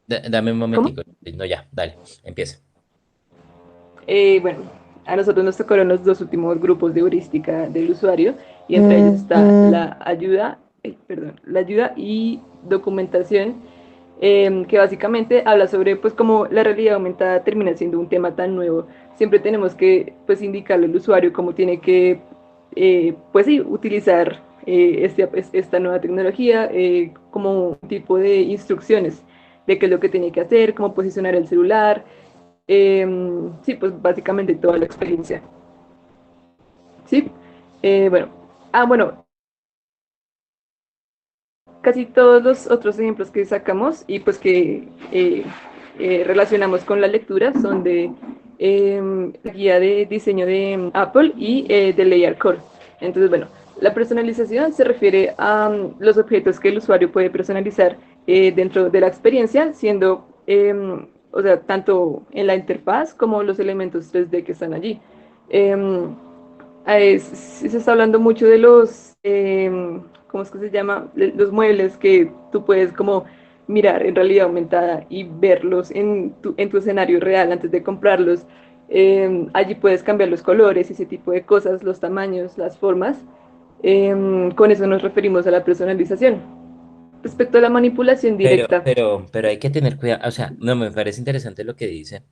Dame un ¿Cómo? momentico. No, ya, dale, empieza. Bueno, a nosotros nos tocaron los dos últimos grupos de heurística del usuario y entre ellos está la ayuda, la ayuda y documentación, que básicamente habla sobre pues cómo la realidad aumentada termina siendo un tema tan nuevo. Siempre tenemos que pues indicarle al usuario cómo tiene que pues sí, utilizar esta nueva tecnología como un tipo de instrucciones de qué es lo que tiene que hacer, cómo posicionar el celular, sí, pues básicamente toda la experiencia. Sí, bueno. Bueno, casi todos los otros ejemplos que sacamos y pues que relacionamos con la lectura son de la guía de diseño de Apple y de Layer Core. Entonces, bueno, la personalización se refiere a los objetos que el usuario puede personalizar dentro de la experiencia, siendo, o sea, tanto en la interfaz como los elementos 3D que están allí. Eh, se está hablando mucho de los, ¿cómo es que se llama? Los muebles que tú puedes como mirar en realidad aumentada y verlos en tu escenario real antes de comprarlos. Allí puedes cambiar los colores, ese tipo de cosas, los tamaños, las formas. Con eso nos referimos a la personalización. Respecto a la manipulación directa, Pero hay que tener cuidado, o sea, no me parece interesante lo que dice,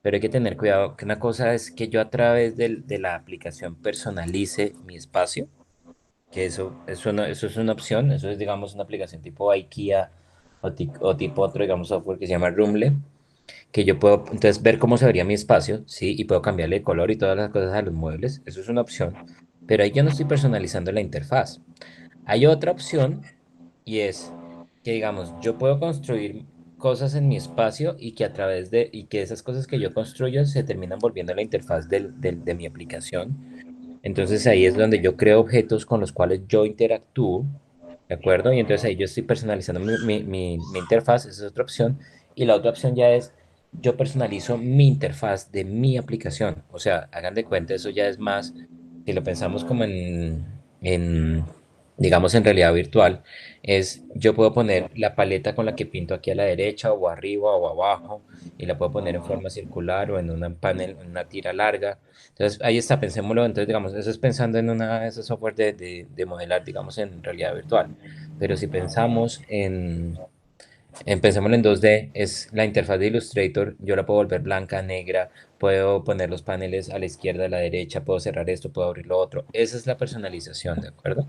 pero hay que tener cuidado que una cosa es que yo a través de la aplicación personalice mi espacio, que eso, no, eso es una opción, eso es, digamos, una aplicación tipo IKEA o tipo otro, digamos, software que se llama Roomle, que yo puedo entonces ver cómo se vería mi espacio, ¿sí? Y puedo cambiarle de color y todas las cosas a los muebles, eso es una opción, pero ahí yo no estoy personalizando la interfaz. Hay otra opción y es que, digamos, yo puedo construir cosas en mi espacio y que a través y que esas cosas que yo construyo se terminan volviendo la interfaz de mi aplicación. Entonces ahí es donde yo creo objetos con los cuales yo interactúo, ¿de acuerdo? Y entonces ahí yo estoy personalizando mi interfaz, esa es otra opción. Y la otra opción ya es, yo personalizo mi interfaz de mi aplicación. O sea, hagan de cuenta, eso ya es más, si lo pensamos como digamos, en realidad virtual, es yo puedo poner la paleta con la que pinto aquí a la derecha o arriba o abajo y la puedo poner en forma circular o en un panel, en una tira larga. Entonces, ahí está, pensémoslo. Entonces, digamos, eso es pensando en una de esos software de modelar, digamos, en realidad virtual. Pero si pensamos pensémoslo en 2D, es la interfaz de Illustrator, yo la puedo volver blanca, negra, puedo poner los paneles a la izquierda, a la derecha, puedo cerrar esto, puedo abrir lo otro. Esa es la personalización, ¿de acuerdo?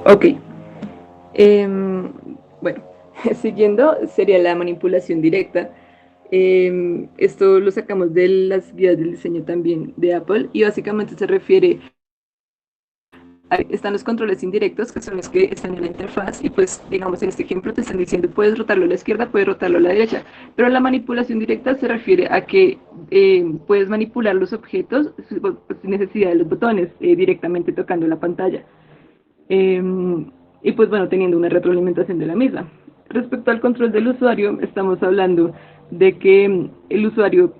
ok. Em, bueno, siguiendo sería la manipulación directa. Esto lo sacamos de las guías del diseño también de Apple y básicamente se refiere están los controles indirectos, que son los que están en la interfaz, y pues, digamos, en este ejemplo te están diciendo, puedes rotarlo a la izquierda, puedes rotarlo a la derecha, pero la manipulación directa se refiere a que puedes manipular los objetos sin necesidad de los botones, directamente tocando la pantalla. Eh, y pues bueno, teniendo una retroalimentación de la misma. Respecto al control del usuario, estamos hablando de que el usuario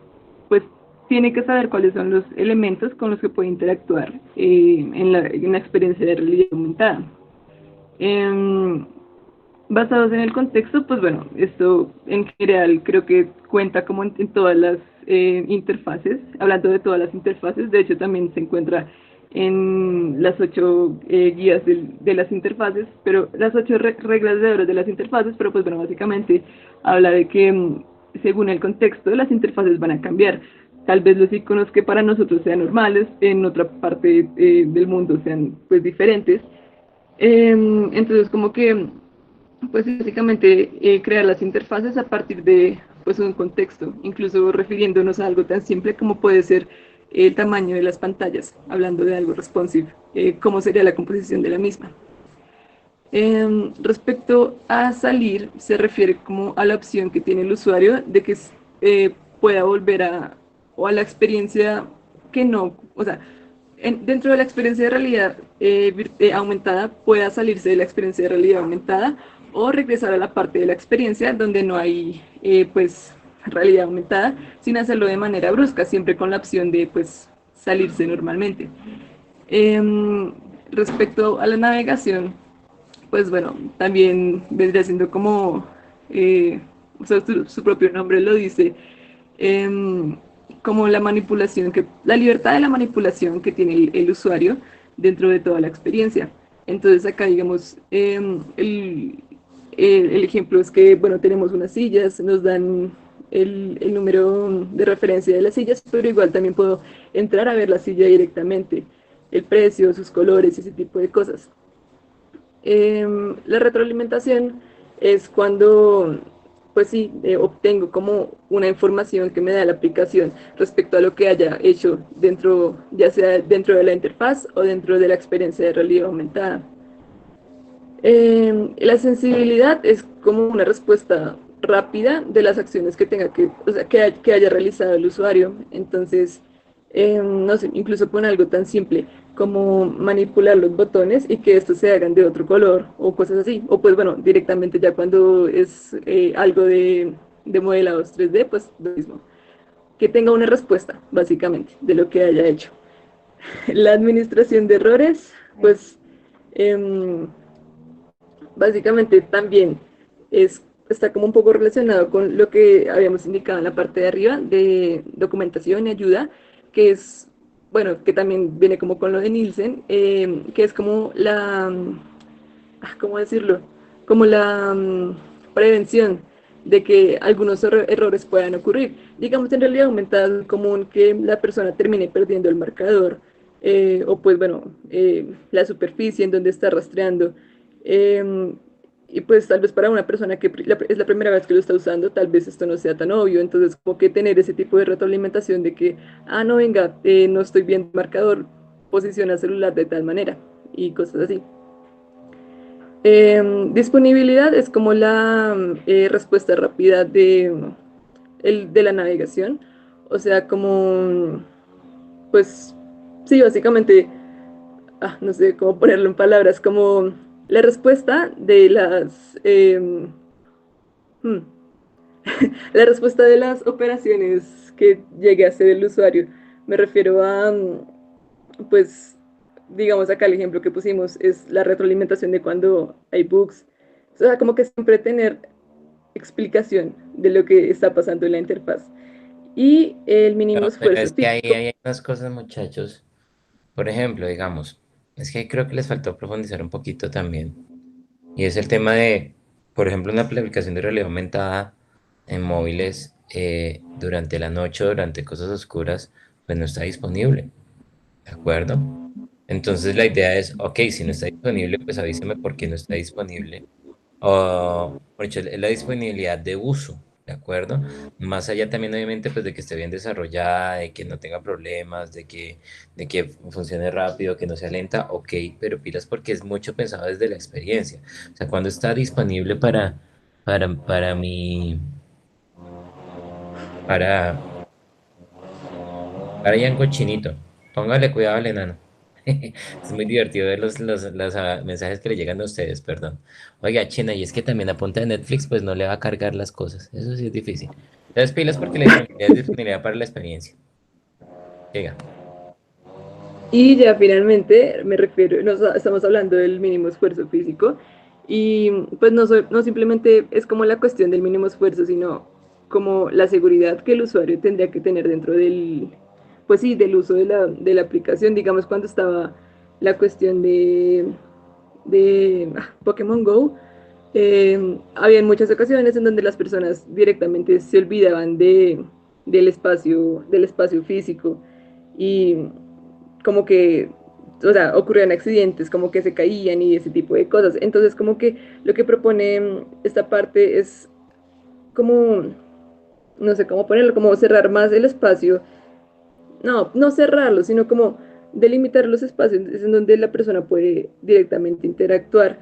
pues tiene que saber cuáles son los elementos con los que puede interactuar en la experiencia de realidad aumentada. Eh, Basados en el contexto, pues bueno, esto en general creo que cuenta como en todas las interfaces, hablando de todas las interfaces, de hecho también se encuentra en las 8 guías de las interfaces, pero las 8 reglas de oro de las interfaces, pero pues bueno, básicamente habla de que según el contexto las interfaces van a cambiar. Tal vez los iconos que para nosotros sean normales, en otra parte del mundo sean pues diferentes. Entonces como que pues básicamente crear las interfaces a partir de pues un contexto, incluso refiriéndonos a algo tan simple como puede ser el tamaño de las pantallas, hablando de algo responsive, cómo sería la composición de la misma. Respecto a salir, se refiere como a la opción que tiene el usuario de que pueda volver o a la experiencia que no, o sea, dentro de la experiencia de realidad aumentada pueda salirse de la experiencia de realidad aumentada o regresar a la parte de la experiencia donde no hay pues realidad aumentada sin hacerlo de manera brusca, siempre con la opción de pues salirse normalmente. Em, Respecto a la navegación, pues bueno, también vendría siendo como, o sea, su propio nombre lo dice, em, como la manipulación, la libertad de la manipulación que tiene el usuario dentro de toda la experiencia. Entonces acá, digamos, el ejemplo es que, bueno, tenemos unas sillas, nos dan el número de referencia de las sillas, pero igual también puedo entrar a ver la silla directamente, el precio, sus colores, ese tipo de cosas. La retroalimentación es cuando, pues sí, obtengo como una información que me da la aplicación respecto a lo que haya hecho dentro, ya sea dentro de la interfaz o dentro de la experiencia de realidad aumentada. La sensibilidad es como una respuesta rápida de las acciones que tenga que, o sea, que haya realizado el usuario. Entonces, no sé, incluso con algo tan simple como manipular los botones y que estos se hagan de otro color o cosas así. O pues bueno, directamente ya cuando es algo de modelados 3D, pues lo mismo. Que tenga una respuesta, básicamente, de lo que haya hecho. La administración de errores, pues eh, básicamente también está como un poco relacionado con lo que habíamos indicado en la parte de arriba de documentación y ayuda, que es, bueno, que también viene como con lo de Nielsen, que es como ¿cómo decirlo? Como prevención de que algunos errores puedan ocurrir. Digamos, en realidad aumentada es común que la persona termine perdiendo el marcador o pues bueno, la superficie en donde está rastreando. Eh, y pues tal vez para una persona que es la primera vez que lo está usando, tal vez esto no sea tan obvio. Entonces, como que tener ese tipo de retroalimentación de que, ah, no, venga, no estoy viendo el marcador, posiciona el celular de tal manera y cosas así. Disponibilidad es como la respuesta rápida de la navegación. O sea, como, pues, sí, básicamente, no sé cómo ponerlo en palabras, como la respuesta de hmm, la respuesta de las operaciones que llegue a hacer el usuario. Me refiero a, pues, digamos acá el ejemplo que pusimos es la retroalimentación de cuando hay bugs. O sea, como que siempre tener explicación de lo que está pasando en la interfaz. Y el mínimo No, pero esfuerzo es que ahí físico. hay unas cosas, muchachos. Por ejemplo, digamos, es que creo que les faltó profundizar un poquito también. Y es el tema de, por ejemplo, una aplicación de realidad aumentada en móviles durante la noche, durante cosas oscuras, pues no está disponible, ¿de acuerdo? Entonces la idea es, ok, si no está disponible, pues avíseme por qué no está disponible. O, por hecho, es la disponibilidad de uso, ¿de acuerdo? Más allá también, obviamente, pues de que esté bien desarrollada, de que no tenga problemas, de que funcione rápido, que no sea lenta, ok, pero pilas porque es mucho pensado desde la experiencia. O sea, cuando está disponible para mi, para, para Yanko Chinito, póngale cuidado al enano. Es muy divertido ver los mensajes que le llegan a ustedes, perdón. Oiga, China, y es que también a punta de Netflix, pues no le va a cargar las cosas. Eso sí es difícil. Entonces, pilas porque la disponibilidad es disponibilidad para la experiencia. Llega. Y ya finalmente me refiero, estamos hablando del mínimo esfuerzo físico y pues no simplemente es como la cuestión del mínimo esfuerzo, sino como la seguridad que el usuario tendría que tener dentro pues sí, del uso de la aplicación. Digamos, cuando estaba la cuestión de Pokémon Go, había muchas ocasiones en donde las personas directamente se olvidaban del espacio físico y como que, o sea, ocurrían accidentes, como que se caían y ese tipo de cosas. Entonces, como que lo que propone esta parte es como, no sé cómo ponerlo, como cerrar más el espacio. No, no cerrarlo, sino como delimitar los espacios en donde la persona puede directamente interactuar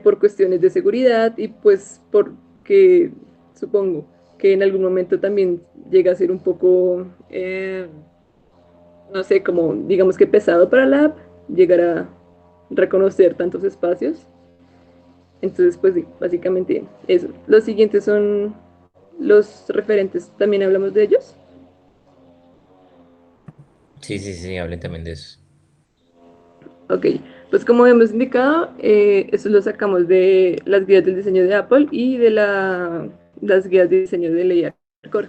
por cuestiones de seguridad y pues porque supongo que en algún momento también llega a ser un poco no sé, como digamos que pesado para la app llegar a reconocer tantos espacios. Entonces, pues sí, básicamente eso. Los siguientes son los referentes, también hablamos de ellos. Sí, sí, sí, hablen también de eso. Ok, Pues como hemos indicado, eso lo sacamos de las guías del diseño de Apple y de las guías de diseño de Ley Core.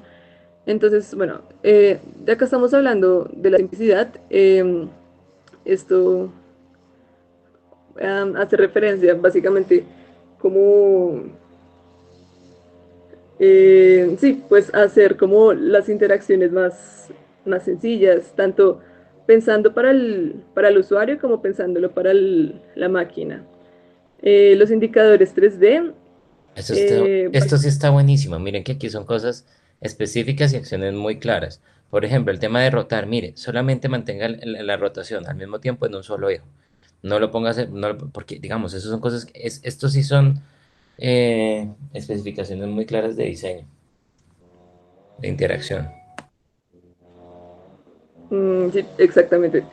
Entonces, bueno, ya que estamos hablando de la simplicidad, esto hace referencia básicamente como, sí, pues hacer como las interacciones más sencillas, tanto pensando para el usuario como pensándolo para la máquina. Los indicadores 3D. eh, Esto sí está buenísimo. Miren que aquí son cosas específicas y acciones muy claras. Por ejemplo, el tema de rotar. Mire, solamente mantenga la rotación al mismo tiempo en un solo eje. No lo pongas, porque digamos, eso son cosas, estos sí son especificaciones muy claras de diseño, de interacción. Sí, exactamente.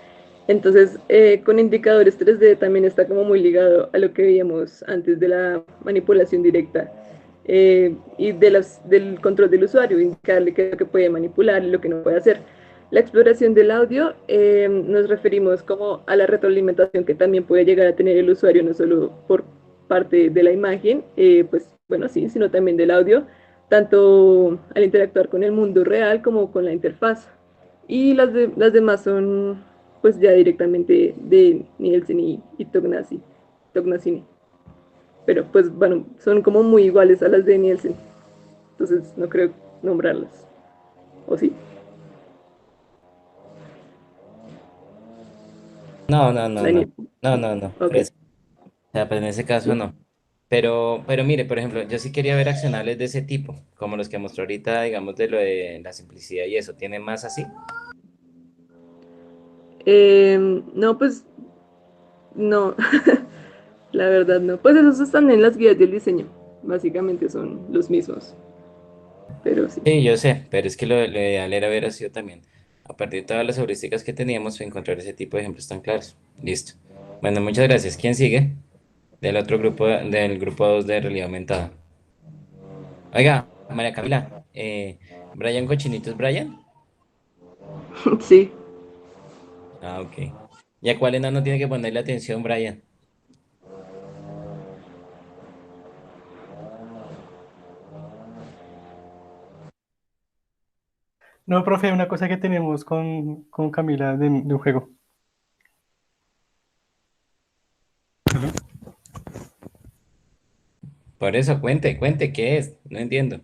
Entonces, con indicadores 3D también está como muy ligado a lo que veíamos antes de la manipulación directa y del control del usuario, indicarle qué es lo que puede manipular y lo que no puede hacer. La exploración del audio nos referimos como a la retroalimentación que también puede llegar a tener el usuario, no solo por parte de la imagen, pues bueno, sí, sino también del audio, tanto al interactuar con el mundo real como con la interfaz. Y las demás son pues ya directamente de Nielsen y Tognazini. Pero pues bueno, son como muy iguales a las de Nielsen. Entonces no creo nombrarlas. ¿O sí? No, no, no, no, Daniel. no, no, no. Ok. Pues, o sea, pues en ese caso no. Pero mire, por ejemplo, yo sí quería ver accionales de ese tipo, como los que mostró ahorita, digamos, de lo de la simplicidad y eso. ¿Tiene más así? No, pues no. La verdad no. Pues esos están en las guías del diseño. Básicamente son los mismos. Pero sí. Sí, yo sé, pero es que lo ideal era haber sido también, a partir de todas las heurísticas que teníamos, encontrar ese tipo de ejemplos tan claros. Listo. Bueno, muchas gracias. ¿Quién sigue? Del otro grupo, del grupo 2 de realidad aumentada. Oiga, María Camila, Brian Cochinito es Brian. Sí. Ah, ok. ¿Y a cuál enano tiene que ponerle atención, Brian? No, profe, una cosa que tenemos con Camila de un juego. Por eso, cuente, cuente, ¿qué es? No entiendo.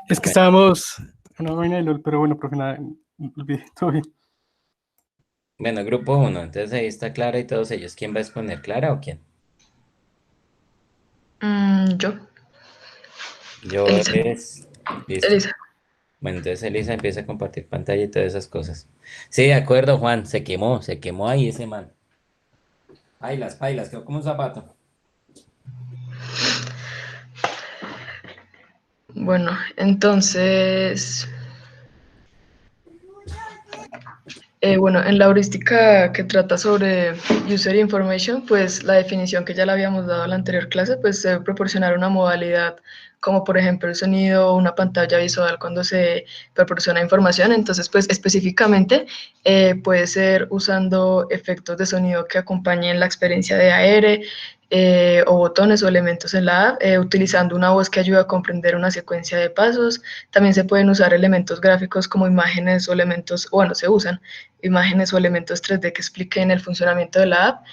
Es que Bueno, estábamos en una vaina de LOL, pero bueno, profe, nada, olvidé, todo bien. bueno, grupo uno, entonces ahí está Clara y todos ellos. ¿Quién va a exponer, Clara o quién? Yo, Yo Elisa, es... Listo. Elisa. Bueno, entonces Elisa empieza a compartir pantalla y todas esas cosas. Sí, de acuerdo, Juan, se quemó ahí ese man. Pailas, pailas, quedó como un zapato. Bueno, entonces, bueno, en la heurística que trata sobre User Information, pues la definición que ya le habíamos dado en la anterior clase, pues se debe proporcionar una modalidad como por ejemplo el sonido o una pantalla visual cuando se proporciona información. Entonces, pues específicamente puede ser usando efectos de sonido que acompañen la experiencia de AR, o botones o elementos en la app, utilizando una voz que ayuda a comprender una secuencia de pasos. También se pueden usar elementos gráficos como imágenes o elementos, bueno, se usan imágenes o elementos 3D que expliquen el funcionamiento de la app.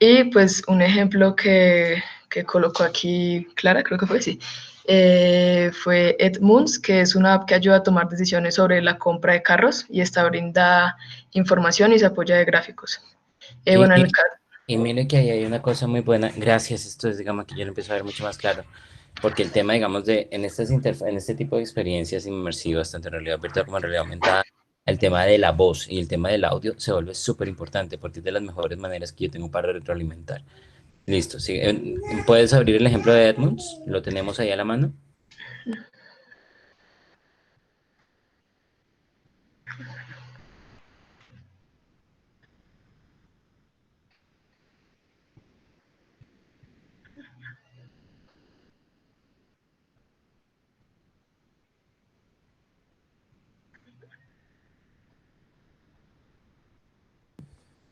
Y pues un ejemplo que colocó aquí Clara, creo que fue, sí, fue Edmunds, que es una app que ayuda a tomar decisiones sobre la compra de carros y esta brinda información y se apoya de gráficos. Y, Bueno, en el y, caso, y mire que ahí hay una cosa muy buena. Gracias, esto es, digamos, que yo lo empiezo a ver mucho más claro. Porque el tema, digamos, en este tipo de experiencias inmersivas, tanto en realidad virtual como en realidad aumentada, el tema de la voz y el tema del audio se vuelve súper importante porque es de las mejores maneras que yo tengo para retroalimentar. Listo, sí. ¿Puedes abrir el ejemplo de Edmunds? Lo tenemos ahí a la mano.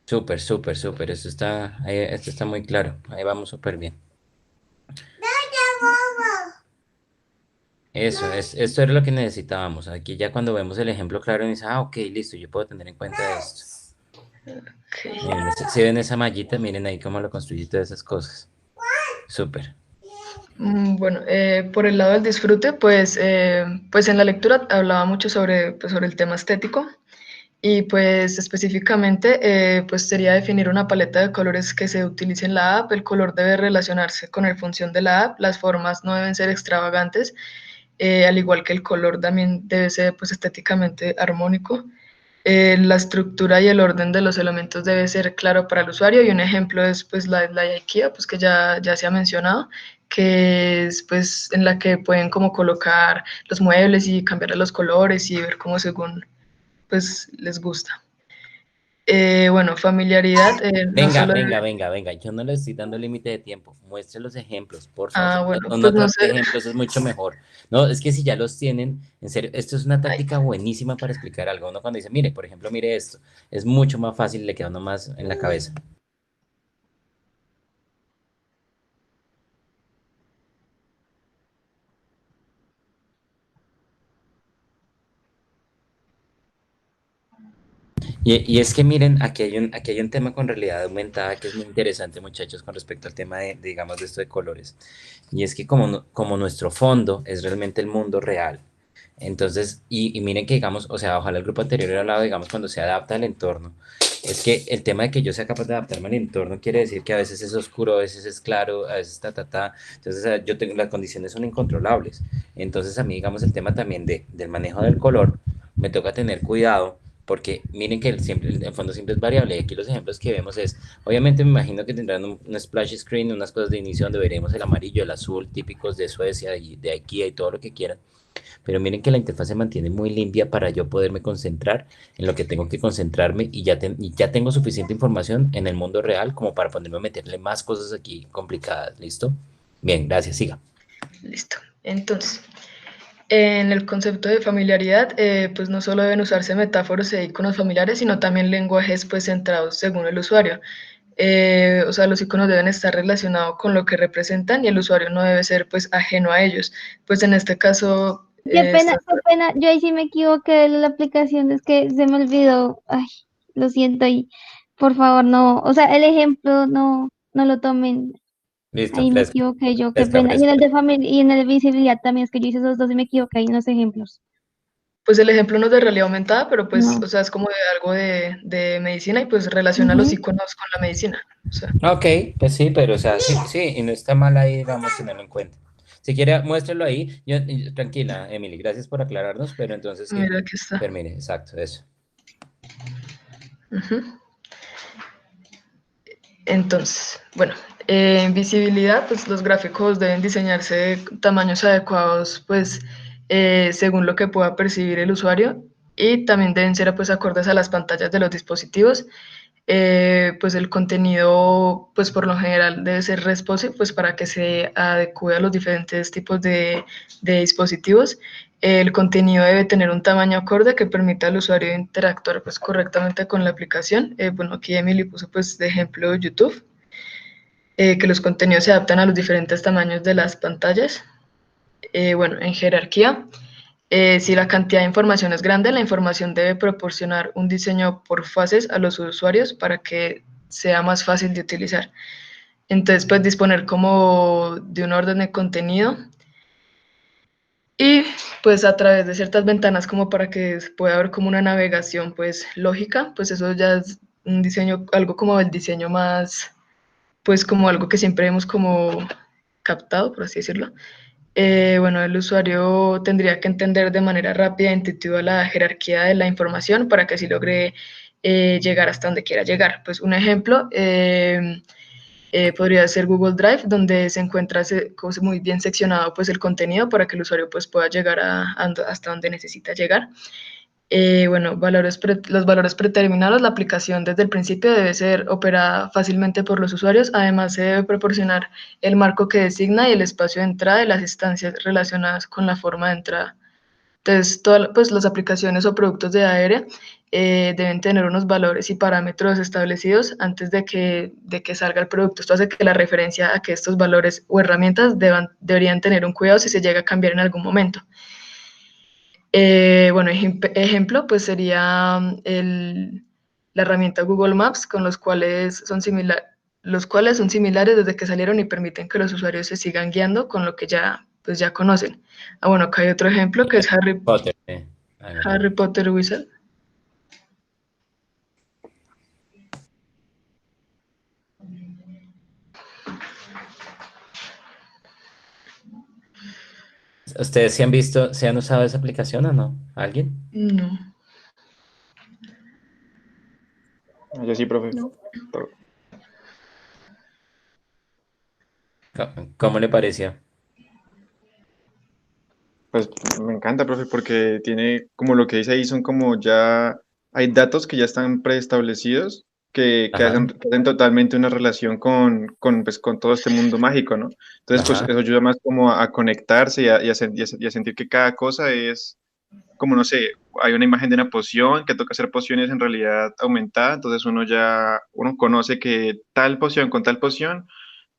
Súper, súper, súper. Esto está muy claro. Ahí vamos súper bien. Esto era lo que necesitábamos. Aquí ya cuando vemos el ejemplo claro, dice, ah, ok, listo, yo puedo tener en cuenta esto. Ok. Miren, si ven esa mallita, miren ahí cómo lo construí todas esas cosas. Súper. Bueno, por el lado del disfrute, pues en la lectura hablaba mucho sobre el tema estético y pues específicamente pues sería definir una paleta de colores que se utilice en la app. El color debe relacionarse con la función de la app, las formas no deben ser extravagantes, al igual que el color también debe ser pues estéticamente armónico. La estructura y el orden de los elementos debe ser claro para el usuario y un ejemplo es pues la de IKEA, pues que ya se ha mencionado, que es pues en la que pueden como colocar los muebles y cambiar los colores y ver cómo según pues les gusta. Bueno, familiaridad, no Venga, solo venga, debe... venga, venga. Yo no le estoy dando límite de tiempo. Muestre los ejemplos, por favor. Ah, bueno, Una pues no tabla sé. de ejemplos es mucho mejor. No, es que si ya los tienen, en serio, esto es una Ay, táctica buenísima para explicar algo. Uno cuando dice, mire, por ejemplo, mire esto, es mucho más fácil, le queda uno más en la cabeza. Y es que miren, aquí hay un tema con realidad aumentada que es muy interesante, muchachos, con respecto al tema digamos, de esto de colores. Y es que como, como nuestro fondo es realmente el mundo real, entonces, y miren que digamos, o sea, ojalá el grupo anterior hubiera hablado, digamos, cuando se adapta al entorno, es que el tema de que yo sea capaz de adaptarme al entorno quiere decir que a veces es oscuro, a veces es claro, a veces ta. Entonces, yo tengo, las condiciones son incontrolables. Entonces, a mí, digamos, el tema también del manejo del color, me toca tener cuidado porque miren que el fondo siempre es variable. Y aquí los ejemplos que vemos es, obviamente me imagino que tendrán un splash screen, unas cosas de inicio donde veremos el amarillo, el azul, típicos de Suecia y de IKEA y todo lo que quieran. Pero miren que la interfaz se mantiene muy limpia para yo poderme concentrar en lo que tengo que concentrarme y ya tengo suficiente información en el mundo real como para ponerme a meterle más cosas aquí complicadas. ¿Listo? Bien, gracias, siga. listo. Entonces, en el concepto de familiaridad, pues no solo deben usarse metáforas e iconos familiares, sino también lenguajes pues centrados según el usuario. O sea, los iconos deben estar relacionados con lo que representan y el usuario no debe ser pues ajeno a ellos. Pues en este caso, Qué pena, yo ahí sí me equivoqué de la aplicación, es que se me olvidó, ay, lo siento y por favor no, o sea, el ejemplo no lo tomen, Listo, ahí me fresca, equivoqué yo, qué fresca, pena, y en fresca. el de familia y en el de visibilidad también, es que yo hice esos dos y me equivoqué ahí en los ejemplos, pues el ejemplo no es de realidad aumentada, pero pues, no. o sea, es como de algo de medicina y pues relaciona los Ujú. iconos con la medicina. O sea, Ok, pues sí, pero o sea, sí, sí, y no está mal ahí, vamos a tenerlo en cuenta. Si quiere, muéstralo ahí. Tranquila, Emily, gracias por aclararnos, pero entonces sí, mira, aquí está. termine, exacto, eso. Ujú. Entonces, bueno, en visibilidad, pues los gráficos deben diseñarse de tamaños adecuados, pues según lo que pueda percibir el usuario y también deben ser pues acordes a las pantallas de los dispositivos. Pues el contenido, pues por lo general debe ser responsive, pues para que se adecue a los diferentes tipos de dispositivos. El contenido debe tener un tamaño acorde que permita al usuario interactuar pues correctamente con la aplicación. Bueno, aquí Emily puso pues de ejemplo YouTube, que los contenidos se adaptan a los diferentes tamaños de las pantallas. Bueno, en jerarquía, si la cantidad de información es grande, la información debe proporcionar un diseño por fases a los usuarios para que sea más fácil de utilizar. Entonces, pues disponer como de un orden de contenido y pues a través de ciertas ventanas como para que pueda haber como una navegación pues lógica, pues eso ya es un diseño, algo como el diseño más, pues como algo que siempre hemos como captado, por así decirlo. Bueno, el usuario tendría que entender de manera rápida e intuitiva la jerarquía de la información para que así logre llegar hasta donde quiera llegar. Pues un ejemplo podría ser Google Drive, donde se encuentra muy bien seccionado pues, el contenido para que el usuario pues, pueda llegar hasta donde necesita llegar. Bueno, los valores predeterminados, la aplicación desde el principio debe ser operada fácilmente por los usuarios. Además, se debe proporcionar el marco que designa y el espacio de entrada de las instancias relacionadas con la forma de entrada. Entonces, todas pues, las aplicaciones o productos de aérea deben tener unos valores y parámetros establecidos antes de que salga el producto. Esto hace que la referencia a que estos valores o herramientas deberían tener un cuidado si se llega a cambiar en algún momento. Bueno, ejemplo, pues sería la herramienta Google Maps, con los cuales son similares desde que salieron y permiten que los usuarios se sigan guiando con lo que ya, pues ya conocen. Bueno, acá hay otro ejemplo que es Potter, Harry Potter Wizard. ¿Ustedes se han visto, se han usado esa aplicación o no? ¿Alguien? No. Yo sí, profe. No. ¿Cómo le pareció? Pues me encanta, profe, porque tiene como lo que dice ahí, son como ya, hay datos que ya están preestablecidos Ajá, que hacen totalmente una relación pues, con todo este mundo mágico, ¿no? Entonces, pues ajá. eso ayuda más como a conectarse y a sentir que cada cosa es, como no sé, hay una imagen de una poción que toca hacer pociones en realidad aumentada, entonces uno conoce que tal poción con tal poción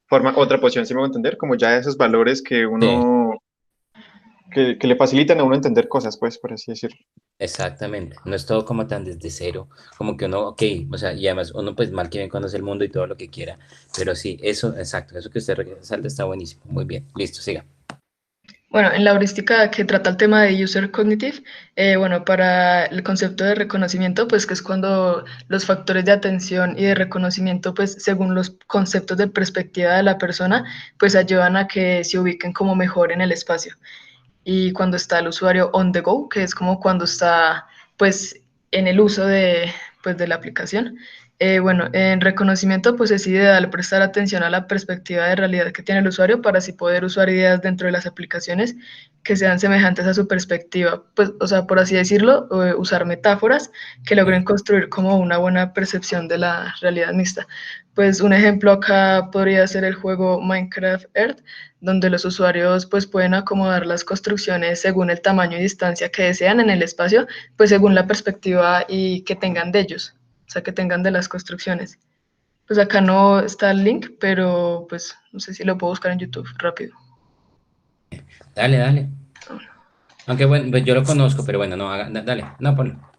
forma otra poción, ¿sí me voy a entender? Como ya esos valores que Sí, que le facilitan a uno entender cosas, pues, por así decirlo. exactamente. No es todo como tan desde cero, como que uno, ok, o sea, y además uno pues mal que bien conoce el mundo y todo lo que quiera, pero sí, eso, exacto, eso que usted resalta está buenísimo. Muy bien, listo, siga. Bueno, en la heurística que trata el tema de user cognitive, bueno, para el concepto de reconocimiento, pues que es cuando los factores de atención y de reconocimiento, pues según los conceptos de perspectiva de la persona, pues ayudan a que se ubiquen como mejor en el espacio. Y cuando está el usuario on the go, que es como cuando está pues en el uso pues, de la aplicación. Bueno, en reconocimiento pues es ideal prestar atención a la perspectiva de realidad que tiene el usuario para así poder usar ideas dentro de las aplicaciones que sean semejantes a su perspectiva, pues, o sea, por así decirlo, usar metáforas que logren Sí. construir como una buena percepción de la realidad mixta. Pues un ejemplo acá podría ser el juego Minecraft Earth, donde los usuarios pues pueden acomodar las construcciones según el tamaño y distancia que desean en el espacio, pues según la perspectiva y que tengan de ellos, o sea, que tengan de las construcciones. Pues acá no está el link, pero pues no sé si lo puedo buscar en YouTube rápido. Dale, dale. Aunque bueno, pues yo lo conozco, pero bueno, no, dale, no, ponlo.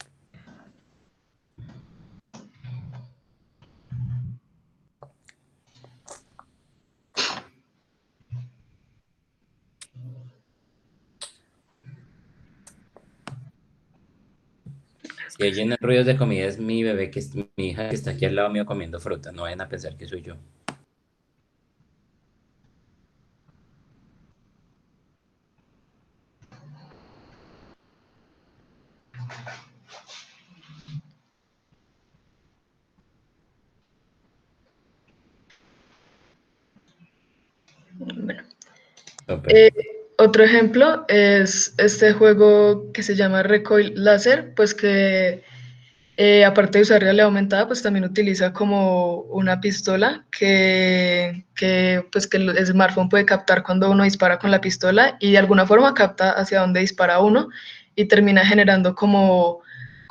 Si oyen ruidos de comida es mi bebé, que es mi hija que está aquí al lado mío comiendo fruta, no vayan a pensar que soy yo. Bueno. Súper. Otro ejemplo es este juego que se llama Recoil Laser, pues que aparte de usar realidad aumentada, pues también utiliza como una pistola pues que el smartphone puede captar cuando uno dispara con la pistola y de alguna forma capta hacia dónde dispara uno y termina generando como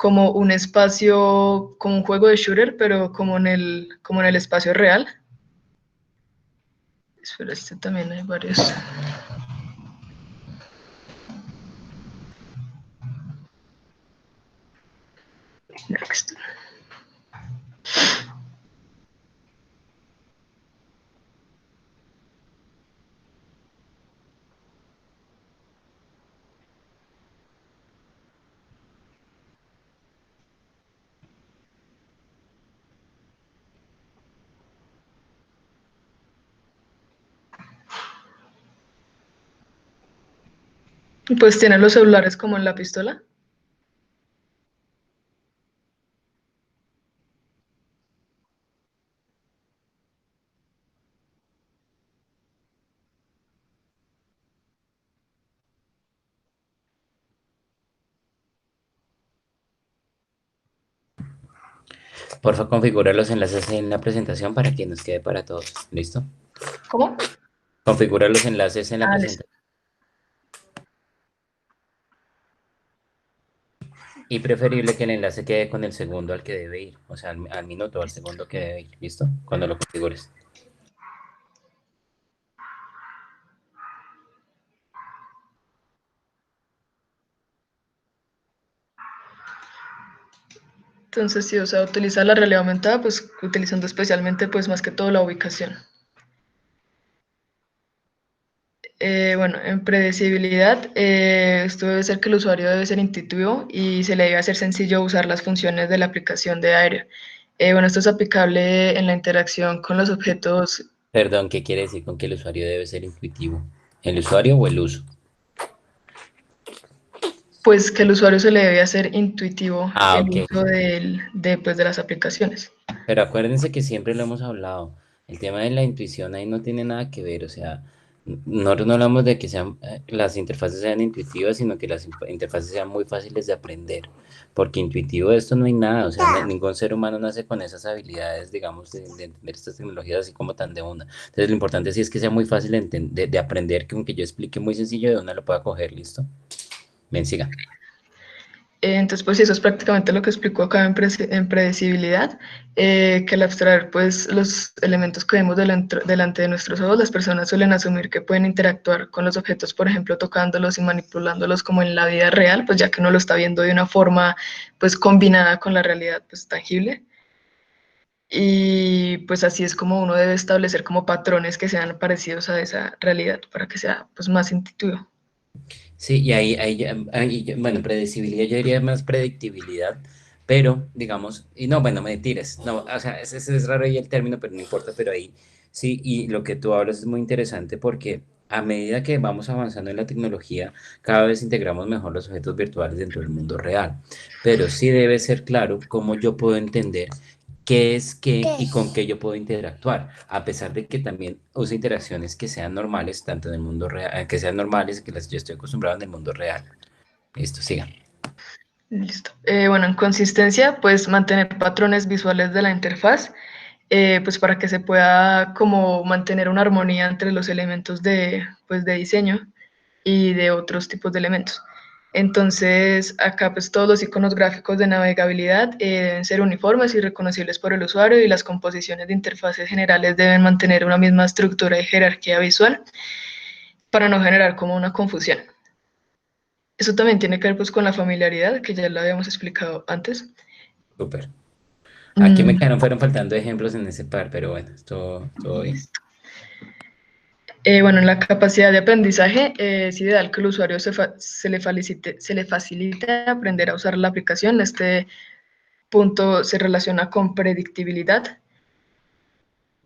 un espacio, como un juego de shooter, pero como en el espacio real. Espera, este también hay varios. Next. Pues tiene los celulares como en la pistola. Porfa, configura los enlaces en la presentación para que nos quede para todos. ¿Listo? ¿Cómo? Configura los enlaces en la Ah, listo. presentación. Y preferible que el enlace quede con el segundo al que debe ir, o sea, al minuto o al segundo que debe ir, ¿listo? Cuando lo configures. Entonces, sí, o sea, utilizar la realidad aumentada, pues utilizando especialmente, pues más que todo la ubicación. Bueno, en predecibilidad, esto debe ser que el usuario debe ser intuitivo y se le debe hacer sencillo usar las funciones de la aplicación de Aire. Bueno, esto es aplicable en la interacción con los objetos, Perdón, ¿qué quiere decir con que el usuario debe ser intuitivo? ¿El usuario o el uso? pues que el usuario se le debe hacer intuitivo Ah, el ok. uso pues, de las aplicaciones. Pero acuérdense que siempre lo hemos hablado. El tema de la intuición ahí no tiene nada que ver. O sea, nosotros no hablamos de que sean, las interfaces sean intuitivas, sino que las interfaces sean muy fáciles de aprender. Porque intuitivo de esto no hay nada. O sea, ningún ser humano nace con esas habilidades, digamos, de entender estas tecnologías así como tan de una. Entonces, lo importante sí es que sea muy fácil de aprender, que aunque yo explique muy sencillo, de una lo pueda coger, ¿listo? Ven, siga. Entonces, pues eso es prácticamente lo que explicó acá en predecibilidad, que al abstraer pues, los elementos que vemos delante de nuestros ojos, las personas suelen asumir que pueden interactuar con los objetos, por ejemplo, tocándolos y manipulándolos como en la vida real, pues ya que uno lo está viendo de una forma pues combinada con la realidad pues tangible. Y pues así es como uno debe establecer como patrones que sean parecidos a esa realidad para que sea pues más intuitivo. Sí, y bueno, predecibilidad, yo diría más predictibilidad, pero digamos, y no, bueno, mentiras, no, o sea, es raro ahí el término, pero no importa, pero ahí sí, y lo que tú hablas es muy interesante porque a medida que vamos avanzando en la tecnología, cada vez integramos mejor los objetos virtuales dentro del mundo real, pero sí debe ser claro cómo yo puedo entender qué es qué y con qué yo puedo interactuar, a pesar de que también use interacciones que sean normales, tanto en el mundo real, que sean normales, que las yo estoy acostumbrado en el mundo real. Listo, siga. Listo. Bueno, en consistencia, pues mantener patrones visuales de la interfaz, pues para que se pueda como mantener una armonía entre los elementos pues, de diseño y de otros tipos de elementos. Entonces, acá pues todos los iconos gráficos de navegabilidad deben ser uniformes y reconocibles por el usuario y las composiciones de interfaces generales deben mantener una misma estructura y jerarquía visual para no generar como una confusión. Eso también tiene que ver pues con la familiaridad, que ya lo habíamos explicado antes. Súper. Aquí me Mm, quedaron, fueron faltando ejemplos en ese par, pero bueno, todo bien. listo. Bueno, en la capacidad de aprendizaje es ideal que el usuario se le facilite aprender a usar la aplicación. Este punto se relaciona con predictibilidad.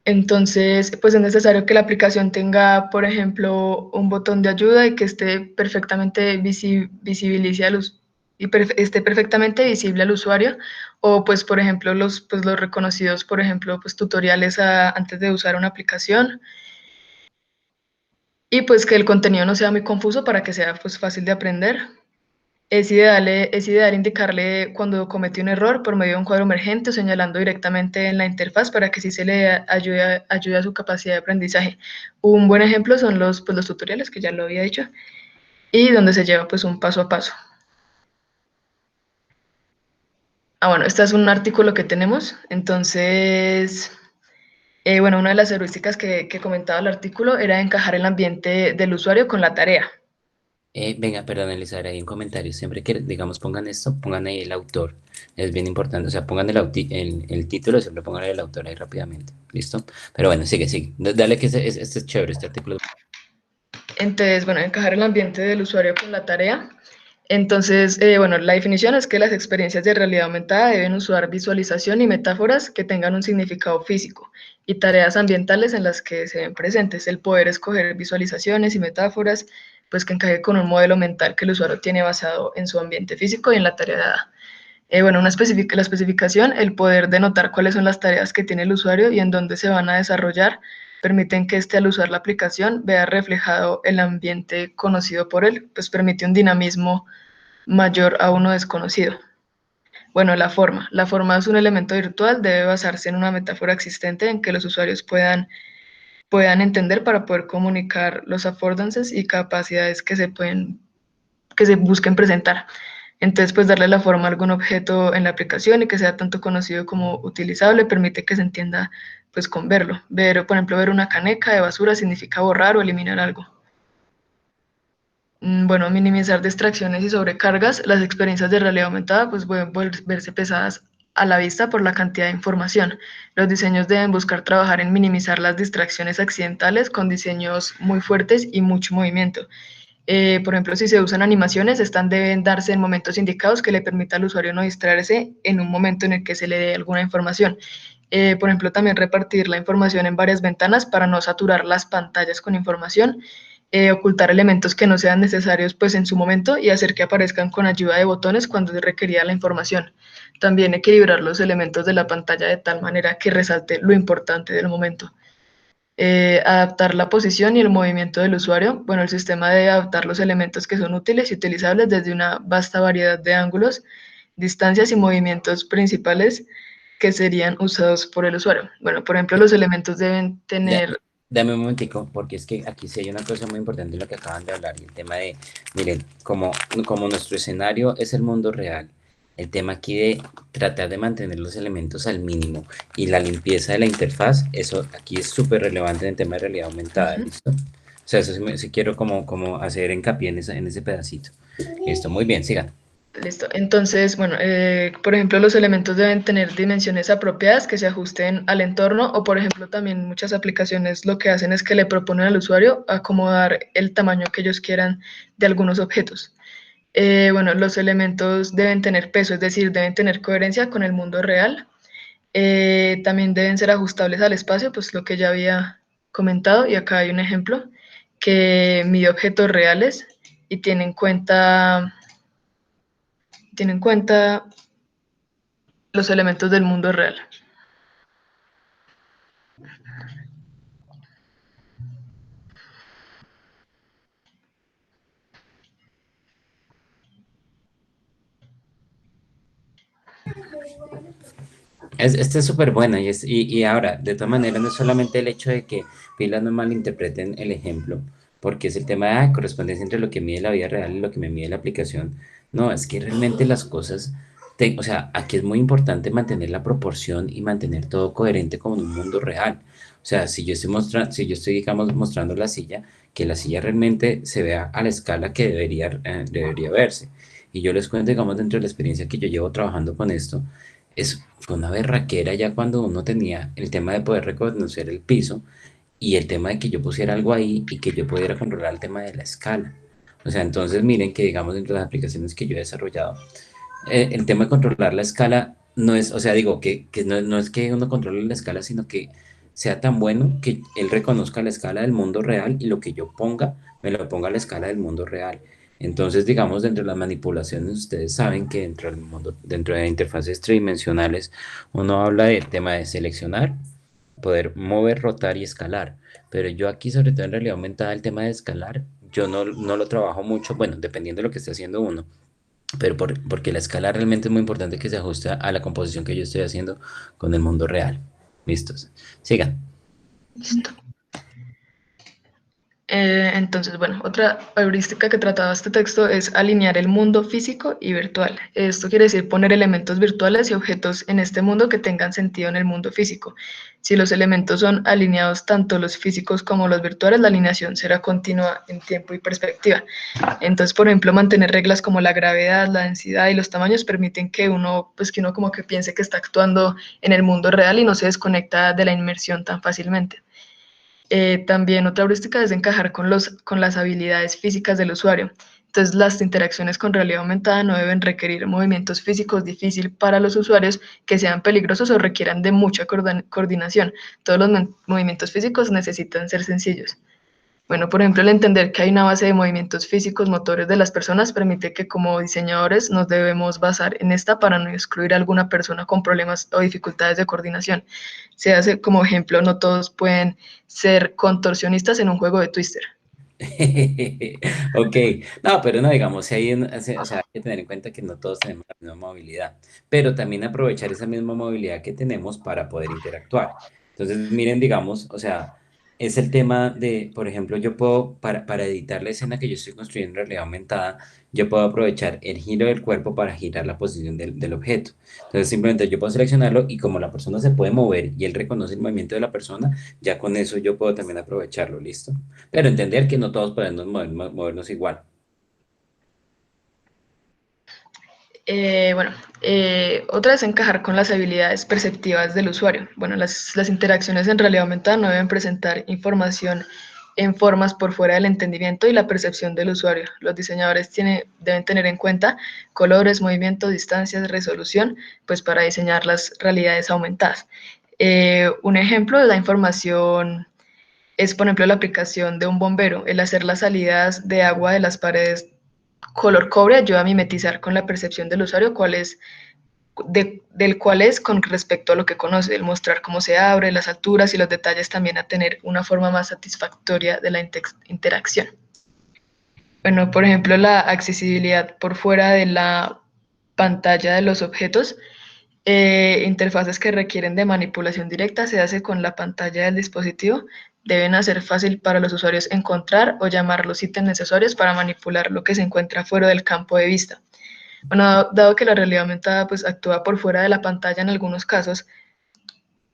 Entonces, pues es necesario que la aplicación tenga, por ejemplo, un botón de ayuda y que esté perfectamente visibilice esté perfectamente visible al usuario, o pues, por ejemplo, pues, los reconocidos, por ejemplo, pues tutoriales antes de usar una aplicación, y pues que el contenido no sea muy confuso para que sea pues fácil de aprender. Es ideal indicarle cuando comete un error por medio de un cuadro emergente o señalando directamente en la interfaz para que sí se le ayude a su capacidad de aprendizaje. Un buen ejemplo son pues, los tutoriales, que ya lo había dicho, y donde se lleva pues un paso a paso. Bueno, este es un artículo que tenemos, entonces, bueno, una de las heurísticas que comentaba el artículo era encajar el ambiente del usuario con la tarea. Venga, perdón, Elizabeth, hay un comentario. Siempre que, digamos, pongan esto, pongan ahí el autor. Es bien importante. O sea, pongan el título, siempre pongan el autor ahí rápidamente. ¿Listo? Pero bueno, sigue. Dale que este es chévere, este artículo. Entonces, bueno, encajar el ambiente del usuario con la tarea. Entonces, bueno, la definición es que las experiencias de realidad aumentada deben usar visualización y metáforas que tengan un significado físico y tareas ambientales en las que se ven presentes. El poder escoger visualizaciones y metáforas, pues que encaje con un modelo mental que el usuario tiene basado en su ambiente físico y en la tarea dada. Bueno, la especificación, el poder denotar cuáles son las tareas que tiene el usuario y en dónde se van a desarrollar, permiten que al usar la aplicación vea reflejado el ambiente conocido por él, pues permite un dinamismo mayor a uno desconocido. Bueno, la forma. La forma es un elemento virtual, debe basarse en una metáfora existente en que los usuarios puedan entender para poder comunicar los affordances y capacidades que se busquen presentar. Entonces, pues darle la forma a algún objeto en la aplicación y que sea tanto conocido como utilizable permite que se entienda pues con verlo. Por ejemplo, ver una caneca de basura significa borrar o eliminar algo. Bueno, minimizar distracciones y sobrecargas. Las experiencias de realidad aumentada pues pueden verse pesadas a la vista por la cantidad de información. Los diseños deben buscar trabajar en minimizar las distracciones accidentales con diseños muy fuertes y mucho movimiento. Por ejemplo, si se usan animaciones, estas deben darse en momentos indicados que le permita al usuario no distraerse en un momento en el que se le dé alguna información. Por ejemplo, también repartir la información en varias ventanas para no saturar las pantallas con información, ocultar elementos que no sean necesarios pues en su momento y hacer que aparezcan con ayuda de botones cuando se requería la información. También equilibrar los elementos de la pantalla de tal manera que resalte lo importante del momento. Adaptar la posición y el movimiento del usuario. Bueno, el sistema debe adaptar los elementos que son útiles y utilizables desde una vasta variedad de ángulos, distancias y movimientos principales que serían usados por el usuario. Bueno, por ejemplo, los elementos deben tener... Dame un momentico, porque es que aquí sí hay una cosa muy importante en lo que acaban de hablar, y el tema de, miren, como nuestro escenario es el mundo real, el tema aquí de tratar de mantener los elementos al mínimo y la limpieza de la interfaz, eso aquí es súper relevante en el tema de realidad aumentada, ¿listo? O sea, eso sí quiero como hacer hincapié en ese pedacito. Listo, muy bien, sigan. Listo. Entonces, bueno, por ejemplo, los elementos deben tener dimensiones apropiadas que se ajusten al entorno o, por ejemplo, también muchas aplicaciones lo que hacen es que le proponen al usuario acomodar el tamaño que ellos quieran de algunos objetos. Bueno, los elementos deben tener peso, es decir, deben tener coherencia con el mundo real. También deben ser ajustables al espacio, pues lo que ya había comentado, y acá hay un ejemplo que mide objetos reales y tiene en cuenta los elementos del mundo real. Esta es súper buena y ahora, de todas maneras, no es solamente el hecho de que pilas no malinterpreten el ejemplo, porque es el tema de correspondencia entre lo que mide la vida real y lo que me mide la aplicación. No, es que realmente las cosas, o sea, aquí es muy importante mantener la proporción y mantener todo coherente con un mundo real. O sea, si yo estoy, digamos, mostrando la silla, que la silla realmente se vea a la escala que debería verse. Y yo les cuento, digamos, dentro de la experiencia que yo llevo trabajando con esto, fue una berraquera ya cuando uno tenía el tema de poder reconocer el piso y el tema de que yo pusiera algo ahí y que yo pudiera controlar el tema de la escala. O sea, entonces miren que digamos dentro de las aplicaciones que yo he desarrollado, el tema de controlar la escala no es, o sea, digo que no es que uno controle la escala, sino que sea tan bueno que él reconozca la escala del mundo real y lo que yo ponga, me lo ponga a la escala del mundo real. Entonces, digamos, dentro de las manipulaciones, ustedes saben que dentro de interfaces tridimensionales, uno habla del tema de seleccionar, poder mover, rotar y escalar. Pero yo aquí, sobre todo en realidad aumentada, el tema de escalar, yo no lo trabajo mucho, bueno, dependiendo de lo que esté haciendo uno, pero porque la escala realmente es muy importante que se ajuste a la composición que yo estoy haciendo con el mundo real. ¿Listos? Sigan. Listo. Entonces, bueno, otra heurística que trataba este texto es alinear el mundo físico y virtual. Esto quiere decir poner elementos virtuales y objetos en este mundo que tengan sentido en el mundo físico. Si los elementos son alineados tanto los físicos como los virtuales, la alineación será continua en tiempo y perspectiva. Entonces, por ejemplo, mantener reglas como la gravedad, la densidad y los tamaños permiten que uno como que piense que está actuando en el mundo real y no se desconecta de la inmersión tan fácilmente. También otra heurística es encajar con las habilidades físicas del usuario. Entonces, las interacciones con realidad aumentada no deben requerir movimientos físicos difíciles para los usuarios que sean peligrosos o requieran de mucha coordinación. Todos los movimientos físicos necesitan ser sencillos. Bueno, por ejemplo, el entender que hay una base de movimientos físicos motores de las personas permite que como diseñadores nos debemos basar en esta para no excluir a alguna persona con problemas o dificultades de coordinación. Se hace como ejemplo, no todos pueden ser contorsionistas en un juego de Twister. Ok, no, pero no digamos, o sea, hay que tener en cuenta que no todos tenemos la misma movilidad, pero también aprovechar esa misma movilidad que tenemos para poder interactuar. Entonces, miren, digamos, o sea, es el tema de, por ejemplo, yo puedo, para editar la escena que yo estoy construyendo en realidad aumentada, yo puedo aprovechar el giro del cuerpo para girar la posición del objeto. Entonces, simplemente yo puedo seleccionarlo y como la persona se puede mover y él reconoce el movimiento de la persona, ya con eso yo puedo también aprovecharlo, ¿listo? Pero entender que no todos podemos movernos igual. Bueno, otra es encajar con las habilidades perceptivas del usuario. Bueno, las interacciones en realidad aumentada no deben presentar información en formas por fuera del entendimiento y la percepción del usuario. Los diseñadores deben tener en cuenta colores, movimientos, distancias, resolución, pues para diseñar las realidades aumentadas. Un ejemplo de la información es, por ejemplo, la aplicación de un bombero. El hacer las salidas de agua de las paredes color cobre ayuda a mimetizar con la percepción del usuario del cual es con respecto a lo que conoce, el mostrar cómo se abre, las alturas y los detalles también a tener una forma más satisfactoria de la interacción. Bueno, por ejemplo, la accesibilidad por fuera de la pantalla de los objetos, interfaces que requieren de manipulación directa se hace con la pantalla del dispositivo, deben hacer fácil para los usuarios encontrar o llamar los ítems necesarios para manipular lo que se encuentra fuera del campo de vista. Bueno, dado que la realidad aumentada pues, actúa por fuera de la pantalla en algunos casos,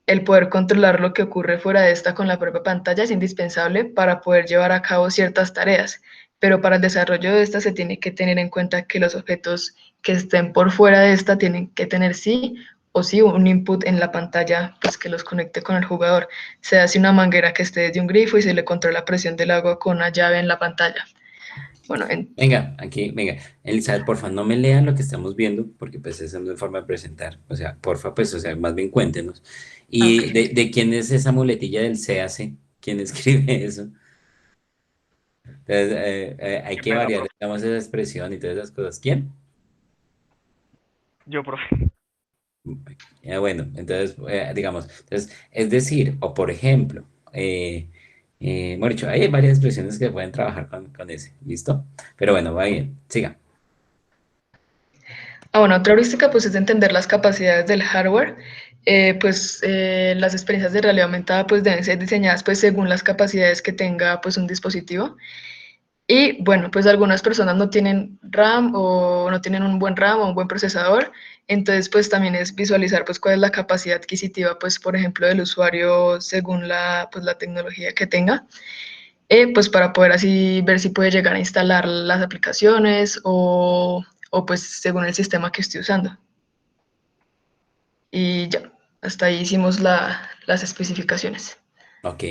el poder controlar lo que ocurre fuera de esta con la propia pantalla es indispensable para poder llevar a cabo ciertas tareas, pero para el desarrollo de esta se tiene que tener en cuenta que los objetos que estén por fuera de esta tienen que tener sí o sí un input en la pantalla pues, que los conecte con el jugador, sea así una manguera que esté desde un grifo y se le controla la presión del agua con una llave en la pantalla. Bueno, Venga, aquí, venga. Elizabeth, porfa, no me lean lo que estamos viendo, porque pues esa no es forma de presentar. O sea, porfa, pues, o sea, más bien cuéntenos. ¿Y okay. de quién es esa muletilla del CAC? ¿Quién escribe eso? Entonces, hay Qué que pena, variar, profe. digamos, esa expresión y todas esas cosas. ¿Quién? Yo, profe. Bueno, entonces, digamos, entonces, es decir, o por ejemplo, mejor dicho, hay varias expresiones que pueden trabajar con ese, ¿listo? Pero bueno, va bien, siga. Bueno, otra heurística pues es entender las capacidades del hardware. Las experiencias de realidad aumentada pues deben ser diseñadas pues según las capacidades que tenga pues un dispositivo. Y bueno, pues algunas personas no tienen RAM o no tienen un buen RAM o un buen procesador. Entonces pues también es visualizar pues cuál es la capacidad adquisitiva pues por ejemplo del usuario según la tecnología que tenga. Pues para poder así ver si puede llegar a instalar las aplicaciones o pues según el sistema que esté usando. Y ya, hasta ahí hicimos las especificaciones. Ok,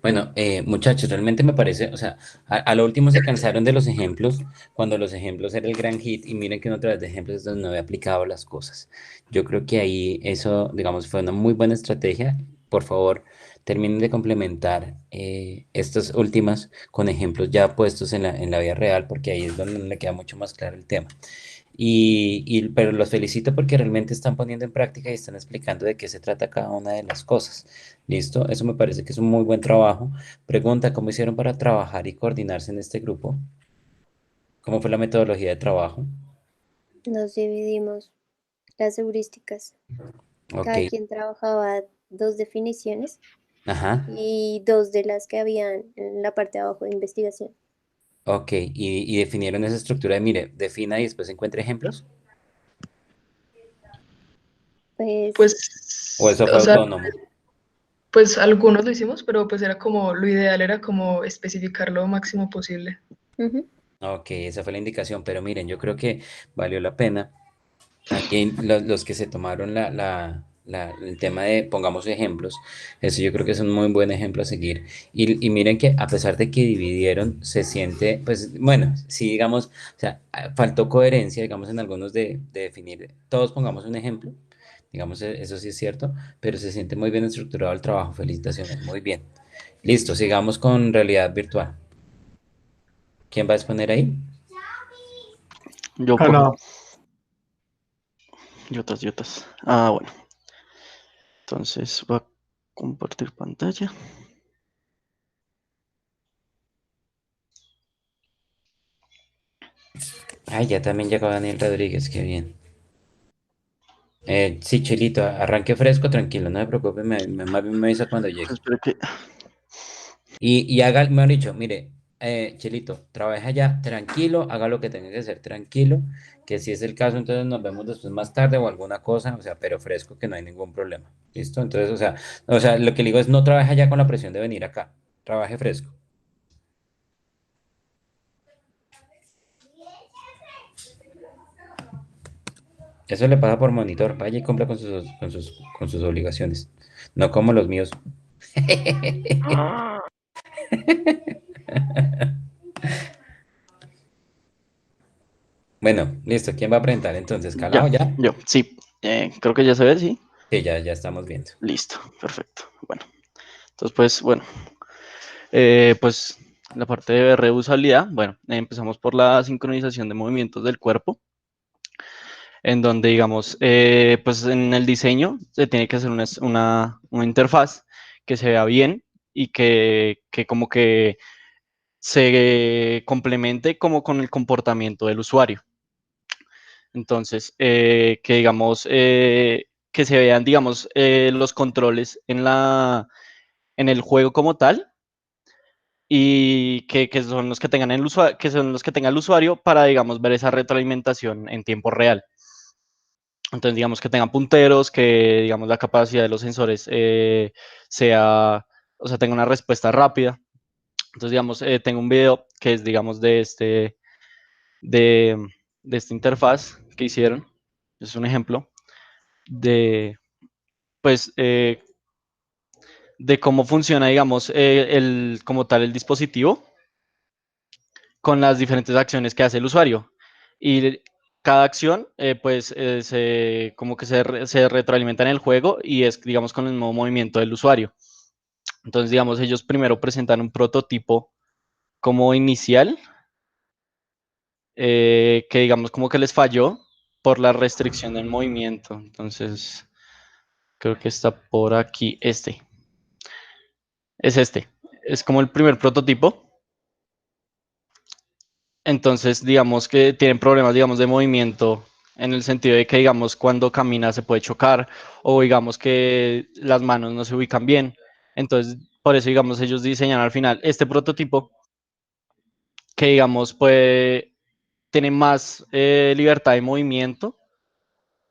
bueno, muchachos, realmente me parece, o sea, a lo último se cansaron de los ejemplos, cuando los ejemplos era el gran hit, y miren que en otra vez de ejemplos es donde no había aplicado las cosas. Yo creo que ahí eso, digamos, fue una muy buena estrategia. Por favor, terminen de complementar estas últimas con ejemplos ya puestos en la vida real, porque ahí es donde le queda mucho más claro el tema. Pero los felicito porque realmente están poniendo en práctica y están explicando de qué se trata cada una de las cosas. ¿Listo? Eso me parece que es un muy buen trabajo. Pregunta, ¿cómo hicieron para trabajar y coordinarse en este grupo? ¿Cómo fue la metodología de trabajo? Nos dividimos las heurísticas. Ok, Cada quien trabajaba dos definiciones ajá, y dos de las que habían en la parte de abajo de investigación. ok. Y definieron esa estructura de, mire, defina y después encuentre ejemplos. Pues ¿O Pues, eso o fue sea, autónomo? pues algunos lo hicimos, pero pues era como, lo ideal era como especificar lo máximo posible. ujú, Ok, esa fue la indicación, pero miren, yo creo que valió la pena. Aquí los que se tomaron el tema de pongamos ejemplos, eso yo creo que es un muy buen ejemplo a seguir. Y miren que a pesar de que dividieron, se siente, pues bueno, sí digamos, o sea, faltó coherencia, digamos, en algunos de definir, todos pongamos un ejemplo, digamos, eso sí es cierto, pero se siente muy bien estructurado el trabajo, felicitaciones, muy bien. Listo, sigamos con realidad virtual. ¿Quién va a exponer ahí? Yo, profe. Hola, Yotas. Ah, bueno. Entonces va a compartir pantalla. Ay, ya también llegó Daniel Rodríguez, qué bien. Sí, Chilito, arranque fresco, tranquilo, no me preocupe, más bien me avisa cuando llegue. Espero que Y haga, me han dicho, mire, Chelito, trabaja ya tranquilo, haga lo que tenga que hacer tranquilo, que si es el caso, entonces nos vemos después más tarde o alguna cosa, o sea, pero fresco, que no hay ningún problema. ¿Listo? Entonces, o sea, lo que le digo es no trabaja ya con la presión de venir acá, trabaje fresco. Eso le pasa por monitor, vaya y cumpla con sus obligaciones, no como los míos. Bueno, listo, ¿quién va a presentar entonces? ¿Calado Ya, ya? yo, sí. Creo que ya se ve, sí. Sí, ya estamos viendo. Listo, perfecto. Bueno, entonces pues, bueno, pues la parte de reusabilidad, bueno, empezamos por la sincronización de movimientos del cuerpo, en donde, digamos, pues en el diseño se tiene que hacer una interfaz que se vea bien y que como que se complemente como con el comportamiento del usuario. Entonces, que digamos, que se vean, digamos, los controles en el juego como tal y que son los que tengan el usuario, que son los que tenga el usuario para, digamos, ver esa retroalimentación en tiempo real. Entonces, digamos, que tengan punteros, que, digamos, la capacidad de los sensores sea, o sea, tenga una respuesta rápida. Entonces, digamos, tengo un video que es, digamos, de, de esta interfaz que hicieron. Es un ejemplo de, pues, de cómo funciona, digamos, como tal el dispositivo con las diferentes acciones que hace el usuario. Y cada acción, pues, como que se retroalimenta en el juego y es, digamos, con el mismo movimiento del usuario. Entonces, digamos, ellos primero presentan un prototipo como inicial, que digamos como que les falló por la restricción del movimiento. Entonces, creo que está por aquí este. Es este. Es como el primer prototipo. Entonces, digamos que tienen problemas, digamos, de movimiento en el sentido de que, digamos, cuando camina se puede chocar o digamos que las manos no se ubican bien. Entonces, por eso, digamos, ellos diseñan al final este prototipo que, digamos, tiene más libertad de movimiento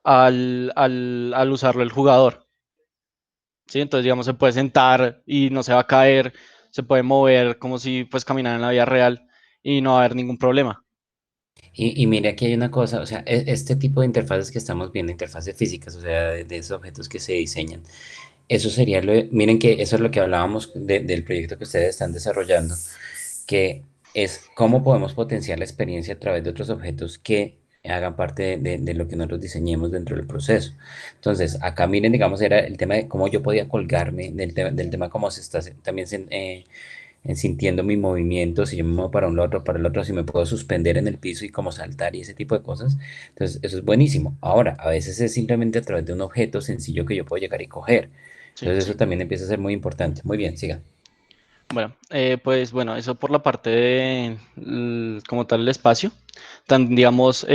al usarlo el jugador. ¿Sí? Entonces, digamos, se puede sentar y no se va a caer, se puede mover como si pues caminara en la vida real y no va a haber ningún problema. Y mire, aquí hay una cosa, o sea, este tipo de interfaces que estamos viendo, interfaces físicas, o sea, de esos objetos que se diseñan, eso sería miren que eso es lo que hablábamos del proyecto que ustedes están desarrollando, que es cómo podemos potenciar la experiencia a través de otros objetos que hagan parte de lo que nosotros diseñemos dentro del proceso. Entonces, acá miren, digamos, era el tema de cómo yo podía colgarme, del tema cómo se está también sintiendo mi movimiento, si yo me muevo para un lado, otro para el otro, si me puedo suspender en el piso y como saltar y ese tipo de cosas. Entonces, eso es buenísimo. Ahora, a veces es simplemente a través de un objeto sencillo que yo puedo llegar y coger. Sí. Entonces, eso también empieza a ser muy importante. Muy bien, siga. Bueno, pues bueno, eso por la parte de como tal el espacio. También, digamos,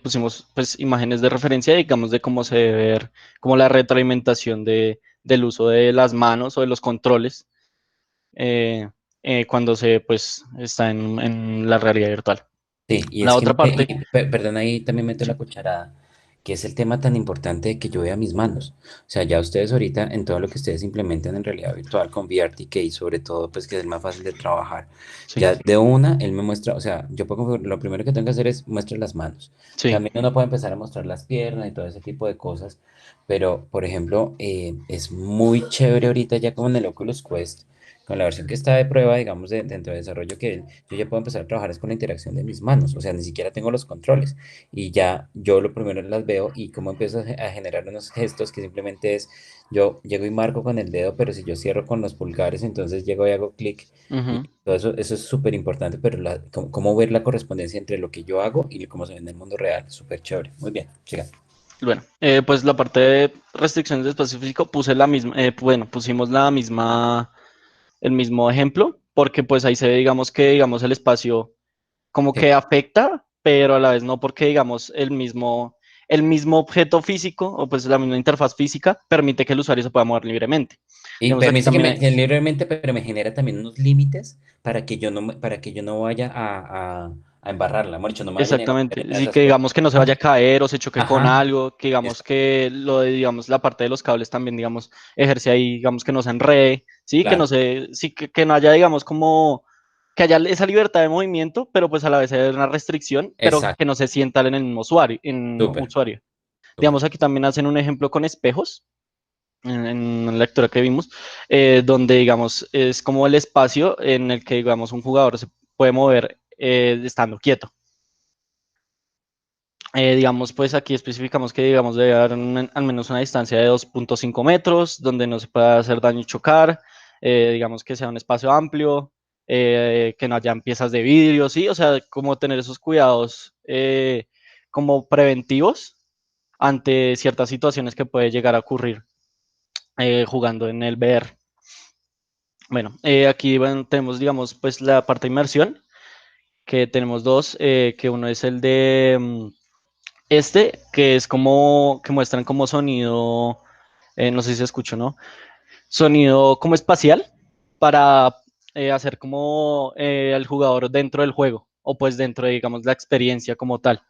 pusimos pues imágenes de referencia, digamos, de cómo se debe ver, como la retroalimentación del uso de las manos o de los controles eh, cuando se pues está en la realidad virtual. Sí, y La es que, otra parte, perdón, ahí también meto sí, la cucharada, que es el tema tan importante de que yo vea mis manos. O sea, ya ustedes ahorita, en todo lo que ustedes implementan en realidad virtual con VRTK, y sobre todo, pues que es el más fácil de trabajar, sí, ya de una, él me muestra, o sea, yo pongo, lo primero que tengo que hacer es muestrar las manos. sí, También uno puede empezar a mostrar las piernas y todo ese tipo de cosas, pero, por ejemplo, es muy chévere ahorita ya como en el Oculus Quest, con la versión que está de prueba, digamos, dentro de desarrollo que yo ya puedo empezar a trabajar es con la interacción de mis manos, o sea, ni siquiera tengo los controles y ya yo lo primero las veo y cómo empiezo a generar unos gestos que simplemente es, yo llego y marco con el dedo, pero si yo cierro con los pulgares, entonces llego y hago clic y ujú. todo eso es súper importante, pero cómo ver la correspondencia entre lo que yo hago y cómo se ve en el mundo real, súper chévere. Muy bien, siga. Bueno, pues la parte de restricciones de espacio físico puse la misma, bueno, pusimos el mismo ejemplo, porque pues ahí se ve, digamos que, digamos, el espacio como Sí, que afecta, pero a la vez no, porque, digamos, el mismo objeto físico o pues la misma interfaz física permite que el usuario se pueda mover libremente. Y Digamos, aquí permite también hay, que libremente, pero me genera también unos límites para que yo no, para que yo no vaya a embarrarla. Mejor dicho, no me vaya ni a exactamente, meter en sí, esas que cosas. digamos que no se vaya a Ah, caer o se choque con ajá, algo, que digamos eso, que lo de, digamos, la parte de los cables también, digamos, ejerce ahí, digamos, que no se enrede, sí, que no claro, se, sí, que no haya, digamos, como, que haya esa libertad de movimiento, pero pues a la vez hay una restricción, pero que exacto, no se sienta en el mismo usuario, en súper, usuario. súper. Digamos, aquí también hacen un ejemplo con espejos, en la lectura que vimos, donde, digamos, es como el espacio en el que, digamos, un jugador se puede mover estando quieto. Digamos, pues aquí especificamos que, digamos, debe haber al menos una distancia de 2.5 metros, donde no se pueda hacer daño y chocar, digamos que sea un espacio amplio, que no hayan piezas de vidrio, ¿sí? O sea, como tener esos cuidados como preventivos ante ciertas situaciones que puede llegar a ocurrir jugando en el VR. Bueno, aquí bueno, tenemos, digamos, pues la parte de inmersión, que tenemos dos, que uno es el de que es como, que muestran como sonido, no sé si se escucha, ¿no? Sonido como espacial para hacer como al jugador dentro del juego o pues dentro de, digamos, la experiencia como tal.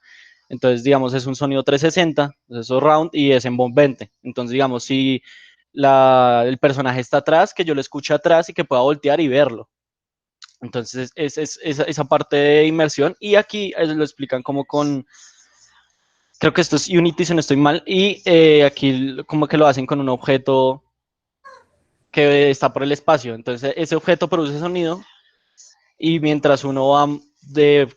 Entonces, digamos, es un sonido 360, es surround y es en voz 20. Entonces, digamos, si el personaje está atrás, que yo lo escuche atrás y que pueda voltear y verlo. Entonces, esa parte de inmersión. Y aquí lo explican como con, creo que esto es Unity, si no estoy mal, y aquí como que lo hacen con un objeto que está por el espacio. Entonces, ese objeto produce sonido y mientras uno va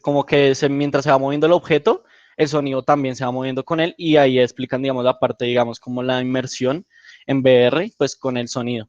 como que mientras se va moviendo el objeto, el sonido también se va moviendo con él y ahí explican, digamos, la parte, digamos, como la inmersión en VR, pues con el sonido.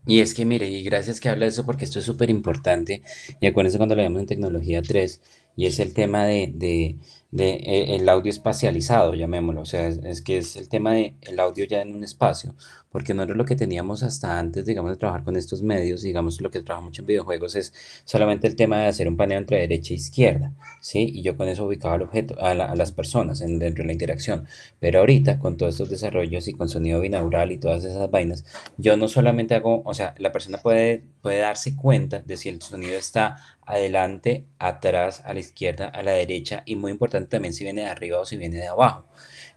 Y es que mire, y gracias que habla de eso porque esto es súper importante. Y acuérdense cuando lo vemos en tecnología 3 y es el tema el audio espacializado, llamémoslo. O sea, es que es el tema de el audio ya en un espacio, porque no era lo que teníamos hasta antes, digamos, de trabajar con estos medios. Digamos, lo que trabaja mucho en videojuegos es solamente el tema de hacer un paneo entre derecha e izquierda, ¿sí? Y yo con eso ubicaba al objeto, a las personas dentro de la interacción. Pero ahorita, con todos estos desarrollos y con sonido binaural y todas esas vainas, yo no solamente hago, o sea, la persona puede darse cuenta de si el sonido está adelante, atrás, a la izquierda, a la derecha y muy importante también si viene de arriba o si viene de abajo.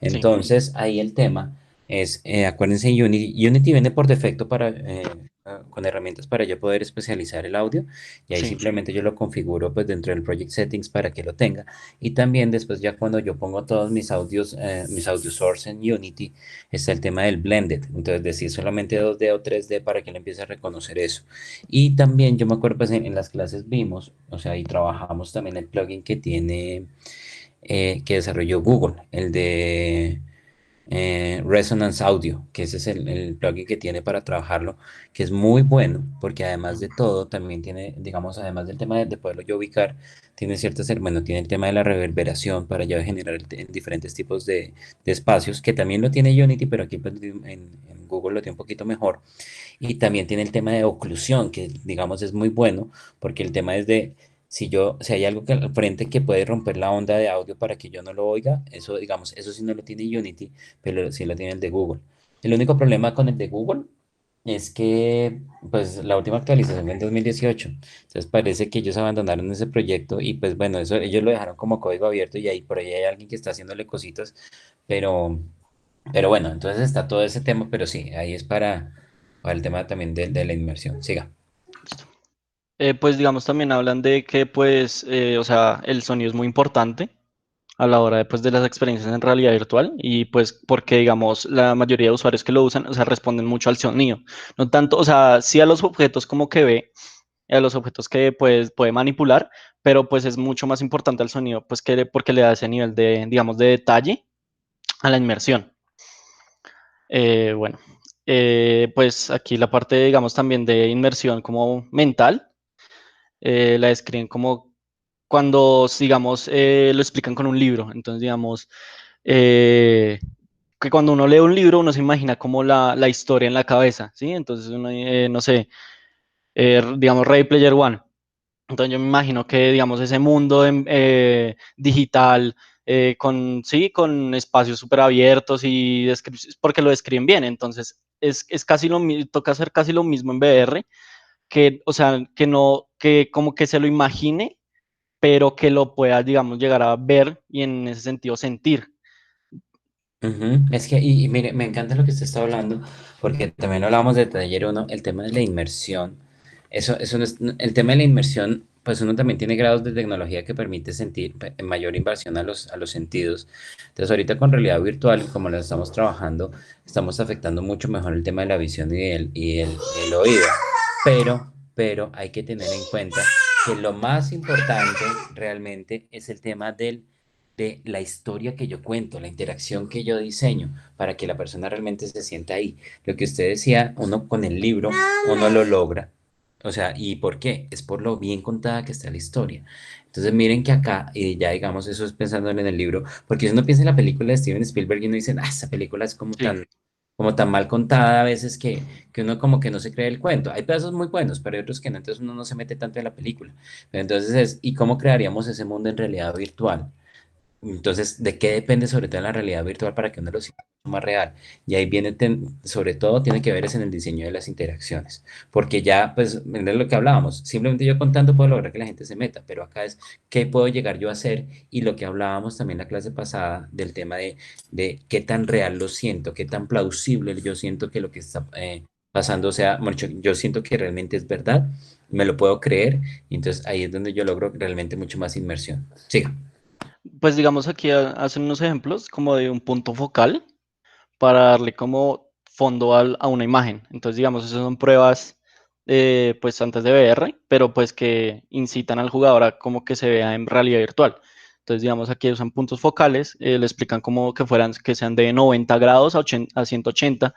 Sí, Entonces, ahí el tema es, acuérdense, Unity viene por defecto con herramientas para yo poder especializar el audio y ahí sí. simplemente yo lo configuro pues dentro del Project Settings para que lo tenga y también después ya cuando yo pongo todos mis audio source en Unity, está el tema del blended, entonces decir solamente 2D o 3D para que él empiece a reconocer eso. Y también yo me acuerdo, pues en las clases vimos, o sea, y trabajamos también el plugin que tiene, que desarrolló Google, el de Resonance Audio, que ese es el plugin que tiene para trabajarlo, que es muy bueno, porque además de todo, también tiene, digamos, además del tema de poderlo yo ubicar, tiene bueno, tiene el tema de la reverberación para ya generar en diferentes tipos de espacios, que también lo tiene Unity, pero aquí pues, en Google lo tiene un poquito mejor. Y también tiene el tema de oclusión, que digamos es muy bueno, porque el tema es de, si hay algo que al frente que puede romper la onda de audio para que yo no lo oiga, eso digamos, eso sí no lo tiene Unity, pero sí lo tiene el de Google. El único problema con el de Google es que, pues, la última actualización fue en 2018, entonces parece que ellos abandonaron ese proyecto y pues bueno, eso ellos lo dejaron como código abierto y ahí por ahí hay alguien que está haciéndole cositas, pero... Pero bueno, entonces está todo ese tema, pero sí, ahí es para el tema también de la inmersión. Siga. Pues digamos también hablan de que pues, o sea, el sonido es muy importante a la hora de, pues, de las experiencias en realidad virtual y pues porque digamos la mayoría de usuarios que lo usan, o sea, responden mucho al sonido, no tanto, o sea, sí a los objetos como que ve, a los objetos que pues puede manipular, pero pues es mucho más importante el sonido, pues que porque le da ese nivel de, digamos, de detalle a la inmersión. Bueno, pues aquí la parte, digamos, también de inmersión como mental, la describen como cuando, digamos, lo explican con un libro. Entonces, digamos, eh, que cuando uno lee un libro, uno se imagina como la historia en la cabeza, ¿sí? Entonces, uno, no sé, digamos, Ready Player One. Entonces, yo me imagino que, digamos, ese mundo digital con espacios súper abiertos y porque lo describen bien. Entonces, es casi lo mismo, toca hacer casi lo mismo en VR, que, o sea, que no, que como que se lo imagine, pero que lo pueda, digamos, llegar a ver y en ese sentido sentir. Ujú. Es que, y mire, me encanta lo que usted está hablando, porque también hablábamos de taller uno, el tema de la inmersión. Eso no es, el tema de la inmersión, pues uno también tiene grados de tecnología que permite sentir mayor inversión a los sentidos. Entonces, ahorita con realidad virtual, como lo estamos trabajando, estamos afectando mucho mejor el tema de la visión el oído. Pero hay que tener en cuenta que lo más importante realmente es el tema de la historia que yo cuento, la interacción que yo diseño, para que la persona realmente se sienta ahí. Lo que usted decía, uno con el libro, uno lo logra. O sea, ¿y por qué? Es por lo bien contada que está la historia. Entonces miren que acá, y ya digamos, eso es pensando en el libro, porque si uno piensa en la película de Steven Spielberg y uno dice, esa película es Sí. como tan mal contada a veces que uno como que no se cree el cuento. Hay pedazos muy buenos, pero hay otros que no, entonces uno no se mete tanto en la película. Pero entonces ¿y cómo crearíamos ese mundo en realidad virtual? Entonces, ¿de qué depende sobre todo la realidad virtual para que uno lo sienta más real? Y ahí viene, sobre todo, tiene que ver es en el diseño de las interacciones, porque ya, pues, es lo que hablábamos, simplemente yo contando puedo lograr que la gente se meta, pero acá es qué puedo llegar yo a hacer y lo que hablábamos también en la clase pasada del tema de qué tan real lo siento, qué tan plausible yo siento que lo que está pasando, o sea, mucho, yo siento que realmente es verdad, me lo puedo creer, y entonces ahí es donde yo logro realmente mucho más inmersión. Siga. Pues digamos aquí hacen unos ejemplos como de un punto focal para darle como fondo a una imagen. Entonces, digamos, esas son pruebas pues antes de VR, pero pues que incitan al jugador a como que se vea en realidad virtual. Entonces, digamos, aquí usan puntos focales, le explican como que sean de 90 grados a 180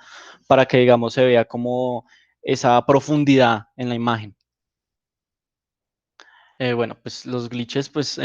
para que, digamos, se vea como esa profundidad en la imagen. Bueno, pues los glitches, pues,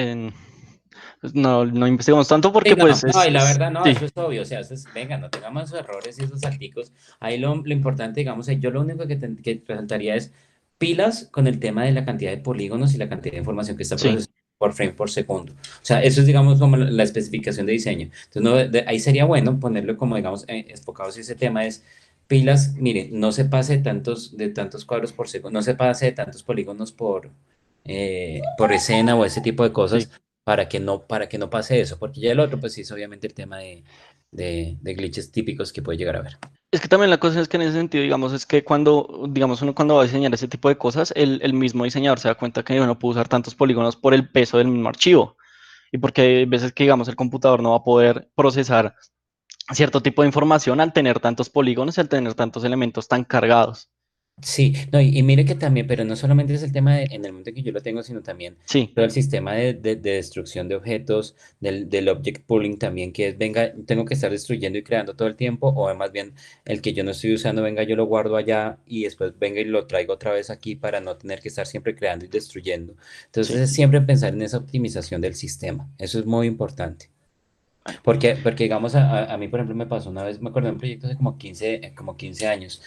no investigamos tanto Sí, porque no, pues no, y la verdad, no, sí, eso es obvio, o sea, venga, no tengamos esos errores y esos salticos. Ahí lo importante, digamos, yo lo único que resaltaría es pilas con el tema de la cantidad de polígonos y la cantidad de información que está sí. procesando por frame por segundo. O sea, eso es, digamos, como la especificación de diseño. Entonces, no, ahí sería bueno ponerlo como, digamos, enfocados en ese tema es pilas, mire, no se pase de tantos cuadros por segundo, no se pase de tantos polígonos por escena o ese tipo de Sí. cosas para que no pase eso, porque ya el otro, pues sí, es obviamente el tema de glitches típicos que puede llegar a haber. Es que también la cosa es que en ese sentido, digamos, es que cuando, digamos, uno cuando va a diseñar ese tipo de cosas, el mismo diseñador se da cuenta que no puede usar tantos polígonos por el peso del mismo archivo y porque hay veces que, digamos, el computador no va a poder procesar cierto tipo de información al tener tantos polígonos y al tener tantos elementos tan cargados. Sí, no, y mire que también, pero no solamente es el tema en el mundo en que yo lo tengo, sino también Sí, todo el sistema de destrucción de objetos, del object pooling también, que es, venga, tengo que estar destruyendo y creando todo el tiempo, o más bien el que yo no estoy usando, venga, yo lo guardo allá y después venga y lo traigo otra vez aquí para no tener que estar siempre creando y destruyendo. Entonces sí. es siempre pensar en esa optimización del sistema, eso es muy importante. Porque digamos, a mí, por ejemplo, me pasó una vez, me acuerdo de un proyecto hace como 15 años,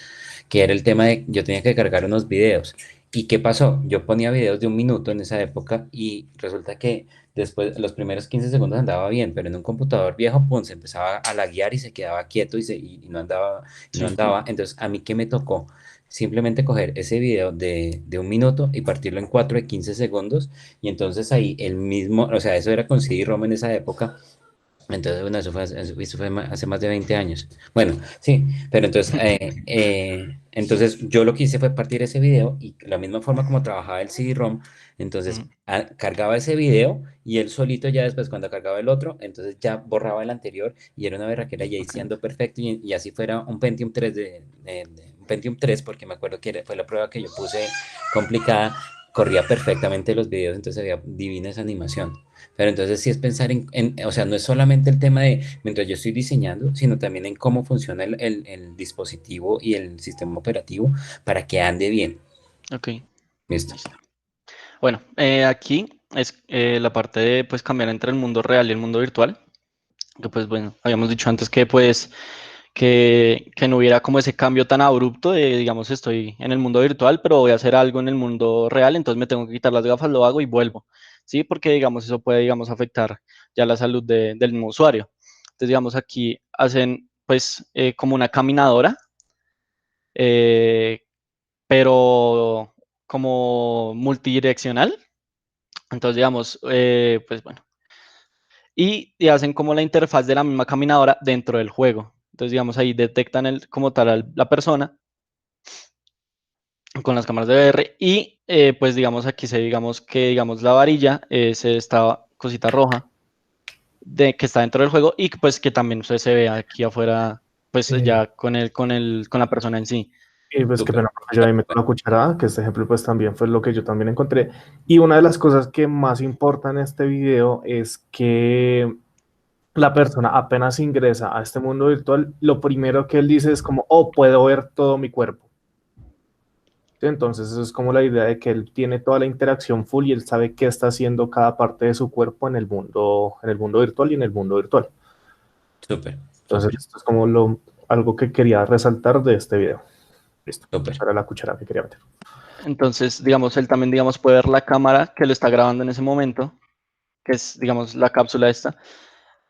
que era el tema de, yo tenía que cargar unos videos. ¿Y qué pasó? Yo ponía videos de 1 minuto en esa época y resulta que después, los primeros 15 segundos andaba bien, pero en un computador viejo, pum, se empezaba a laguear y se quedaba quieto y no andaba, y no Sí. andaba. Entonces, ¿a mí qué me tocó? Simplemente coger ese video de 1 minuto y partirlo en 4 de 15 segundos. Y entonces ahí el mismo, o sea, eso era con CD-ROM en esa época entonces, bueno, eso fue hace más de 20 años. Bueno, sí, pero entonces, entonces yo lo que hice fue partir ese video y la misma forma como trabajaba el CD-ROM, entonces Ujú. cargaba ese video y él solito ya después cuando cargaba el otro, entonces ya borraba el anterior y era una berraquera y ahí Ok. sí andó perfecto y así fuera un Pentium 3 un Pentium 3 porque me acuerdo que fue la prueba que yo puse complicada, corría perfectamente los videos, entonces había divina esa animación. Pero entonces sí es pensar o sea, no es solamente el tema de mientras yo estoy diseñando, sino también en cómo funciona el dispositivo y el sistema operativo para que ande bien. Ok. ¿Listo? Listo. Bueno, aquí es la parte de pues cambiar entre el mundo real y el mundo virtual. Que pues bueno, habíamos dicho antes que pues que no hubiera como ese cambio tan abrupto de, digamos, estoy en el mundo virtual, pero voy a hacer algo en el mundo real, entonces me tengo que quitar las gafas, lo hago y vuelvo. ¿sí? Porque, digamos, eso puede, digamos, afectar ya la salud del mismo usuario. Entonces, digamos, aquí hacen, pues, como una caminadora, eh, pero como multidireccional. Entonces, digamos, pues bueno, y hacen como la interfaz de la misma caminadora dentro del juego. Entonces, digamos, ahí detectan como tal la persona con las cámaras de VR y pues digamos aquí se digamos que digamos la varilla es esta cosita roja que está dentro del juego y pues que también se ve aquí afuera pues ya con la persona en sí. Y pues qué Súper. pena, porque yo ahí meto la cucharada, que este ejemplo pues también fue lo que yo también encontré. Y una de las cosas que más importa en este video es que la persona apenas ingresa a este mundo virtual, lo primero que él dice es como, oh, puedo ver todo mi cuerpo. ¿Sí? Entonces eso es como la idea de que él tiene toda la interacción full y él sabe qué está haciendo cada parte de su cuerpo en el mundo virtual y en el mundo virtual. Súper, Entonces súper, esto es como algo que quería resaltar de este video. Listo, súper. esa era la cuchara que quería meter. Entonces, digamos, él también, digamos, puede ver la cámara que lo está grabando en ese momento, que es, digamos, la cápsula esta,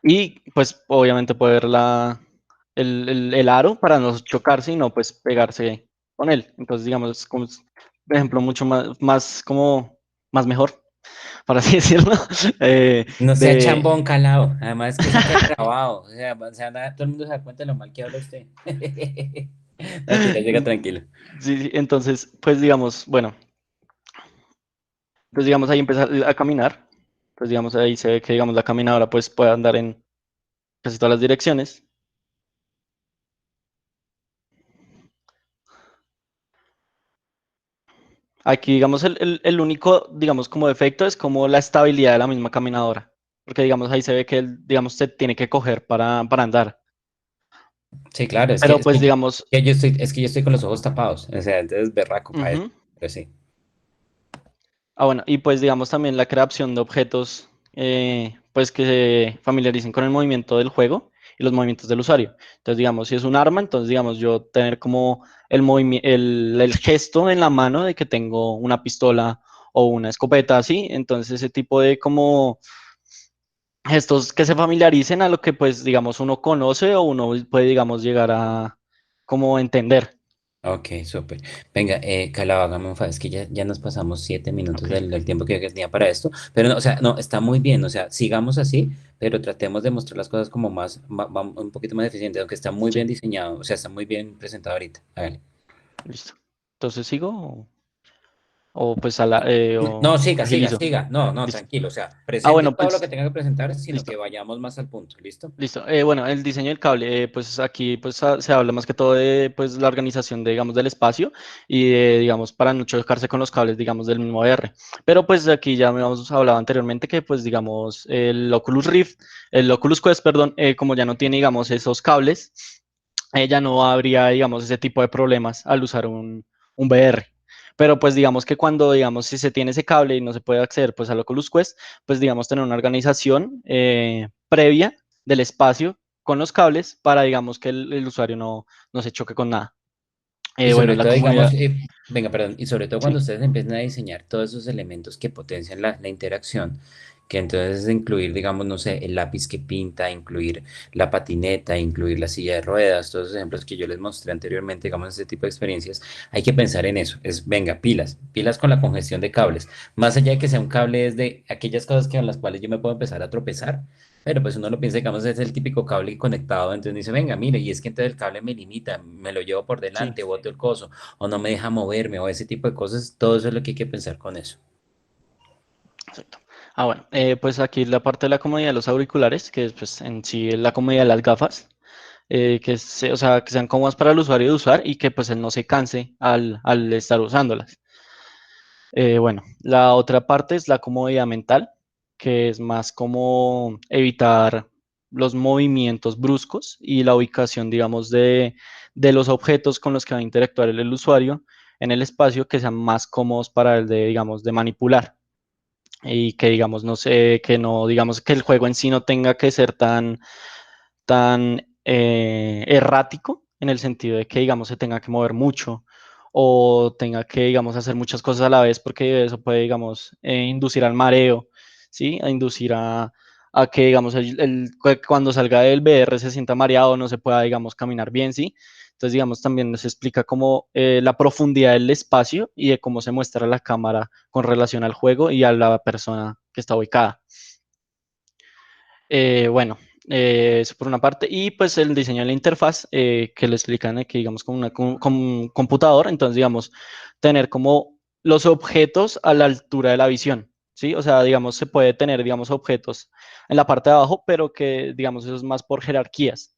y pues obviamente puede ver el aro para no chocarse y no pues pegarse con él. Entonces, digamos, es como, por ejemplo, mucho más como, más mejor, para así decirlo, No sea de... chambón calado. Además que eso queda grabado. Todo el mundo se da cuenta de lo mal que habla usted. Mentira, llega tranquilo. Sí, sí, entonces, pues digamos, bueno, pues digamos ahí empieza a caminar, pues digamos ahí se ve que digamos la caminadora pues puede andar en casi todas las direcciones. Aquí, digamos, el único, digamos, como defecto es como la estabilidad de la misma caminadora. Porque, digamos, ahí se ve que él, digamos, se tiene que coger para andar. Sí, claro, Pero, pues, digamos, es que yo estoy con los ojos tapados. O sea, entonces berraco para eso. ujú. Pero sí. Bueno, y pues, digamos, también la creación de objetos, pues, que se familiaricen con el movimiento del juego y los movimientos del usuario. Entonces, digamos, si es un arma, entonces, digamos, yo tener como el gesto en la mano de que tengo una pistola o una escopeta así. Entonces, ese tipo de como gestos que se familiaricen a lo que pues digamos uno conoce o uno puede digamos llegar a como entender. Ok, súper. Venga, Calado, hágame un favor. Es que ya nos pasamos 7 minutos Ok, del tiempo que tenía para esto. Pero no, o sea, no, está muy bien. O sea, sigamos así, pero tratemos de mostrar las cosas como un poquito más eficiente, aunque está muy bien sí, diseñado. O sea, está muy bien presentado ahorita. Hágale. listo. Entonces sigo o, pues No, o siga, siga, agilizo. siga. No, no, Listo. tranquilo. O sea, Ah, presente bueno, todo lo que pues tenga que presentar, sino listo. que vayamos más al punto. ¿Listo? Listo. Bueno, el diseño del cable, pues aquí pues se habla más que todo de pues la organización de, digamos, del espacio y de, digamos, para no chocarse con los cables, digamos, del mismo VR. Pero pues aquí ya habíamos hablado anteriormente que pues, digamos, el Oculus Quest, perdón, como ya no tiene, digamos, esos cables, ya no habría, digamos, ese tipo de problemas al usar un VR. Pero pues digamos que cuando, digamos, si se tiene ese cable y no se puede acceder pues al Oculus Quest, pues digamos tener una organización previa del espacio con los cables para, digamos, que el usuario no se choque con nada. Y Bueno, sobre la todo, digamos, comodidad, venga, perdón, y sobre todo sí, cuando ustedes empiezan a diseñar todos esos elementos que potencian la interacción, que entonces es incluir, digamos, no sé, el lápiz que pinta, incluir la patineta, incluir la silla de ruedas, todos esos ejemplos que yo les mostré anteriormente, digamos, ese tipo de experiencias, hay que pensar en eso, es, venga, pilas, pilas con la congestión de cables, más allá de que sea un cable, es de aquellas cosas que, con las cuales yo me puedo empezar a tropezar. Pero pues uno lo piensa, digamos, es el típico cable conectado, entonces dice, venga, mire, y es que entonces el cable me limita, me lo llevo por sí, delante, boto el coso, o no me deja moverme, o ese tipo de cosas, todo eso es lo que hay que pensar con eso. exacto. Bueno, pues aquí la parte de la comodidad de los auriculares, que es pues en sí la comodidad de las gafas. O sea, que sean cómodas para el usuario de usar y que pues él no se canse al estar usándolas. Bueno, la otra parte es la comodidad mental, que es más como evitar los movimientos bruscos y la ubicación, digamos, de los objetos con los que va a interactuar el usuario en el espacio que sean más cómodos para el de, digamos, de manipular y que, digamos, no sé, que no, digamos, que el juego en sí no tenga que ser tan errático en el sentido de que, digamos, se tenga que mover mucho o tenga que, digamos, hacer muchas cosas a la vez porque eso puede, digamos, inducir al mareo ¿sí? A inducir a que, digamos, cuando salga del VR se sienta mareado, no se pueda, digamos, caminar bien, ¿sí? Entonces, digamos, también nos explica cómo la profundidad del espacio y de cómo se muestra la cámara con relación al juego y a la persona que está ubicada. Bueno, eso por una parte. Y pues el diseño de la interfaz que le explican que digamos como un computador, entonces digamos tener como los objetos a la altura de la visión, ¿sí? O sea, digamos se puede tener digamos objetos en la parte de abajo, pero que digamos eso es más por jerarquías.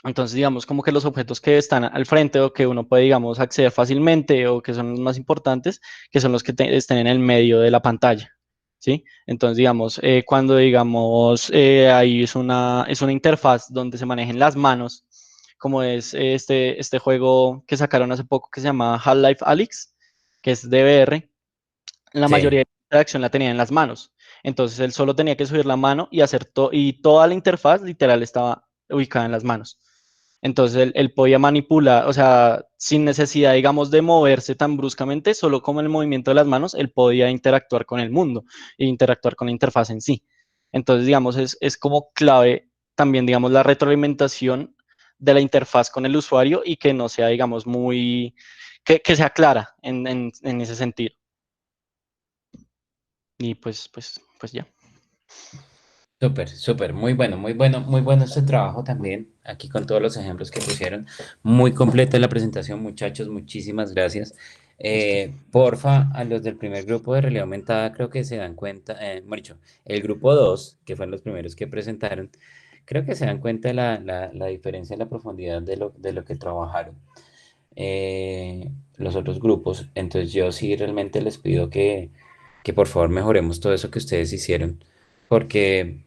Entonces, digamos, como que los objetos que están al frente o que uno puede, digamos, acceder fácilmente o que son los más importantes, que son los que estén en el medio de la pantalla, ¿sí? Entonces, digamos, cuando, digamos, ahí es una interfaz donde se manejen las manos, como es este juego que sacaron hace poco que se llama Half-Life Alyx, que es de VR, la Sí, mayoría de la interacción la tenía en las manos. Entonces, él solo tenía que subir la mano y hacer todo, y toda la interfaz literal estaba ubicada en las manos. Entonces él podía manipular, o sea, sin necesidad, digamos, de moverse tan bruscamente, solo con el movimiento de las manos, él podía interactuar con el mundo e interactuar con la interfaz en sí. Entonces, digamos, es como clave también, digamos, la retroalimentación de la interfaz con el usuario y que no sea, digamos, muy, que sea clara en ese sentido. Y pues ya. súper, súper, muy bueno este trabajo también, aquí con todos los ejemplos que pusieron. Muy completa la presentación, muchachos, muchísimas gracias. Porfa, a los del primer grupo de realidad aumentada, creo que se dan cuenta, mejor dicho, el grupo 2 que fueron los primeros que presentaron, creo que se dan cuenta de la diferencia en la profundidad de lo que trabajaron los otros grupos. Entonces yo sí realmente les pido que por favor mejoremos todo eso que ustedes hicieron, porque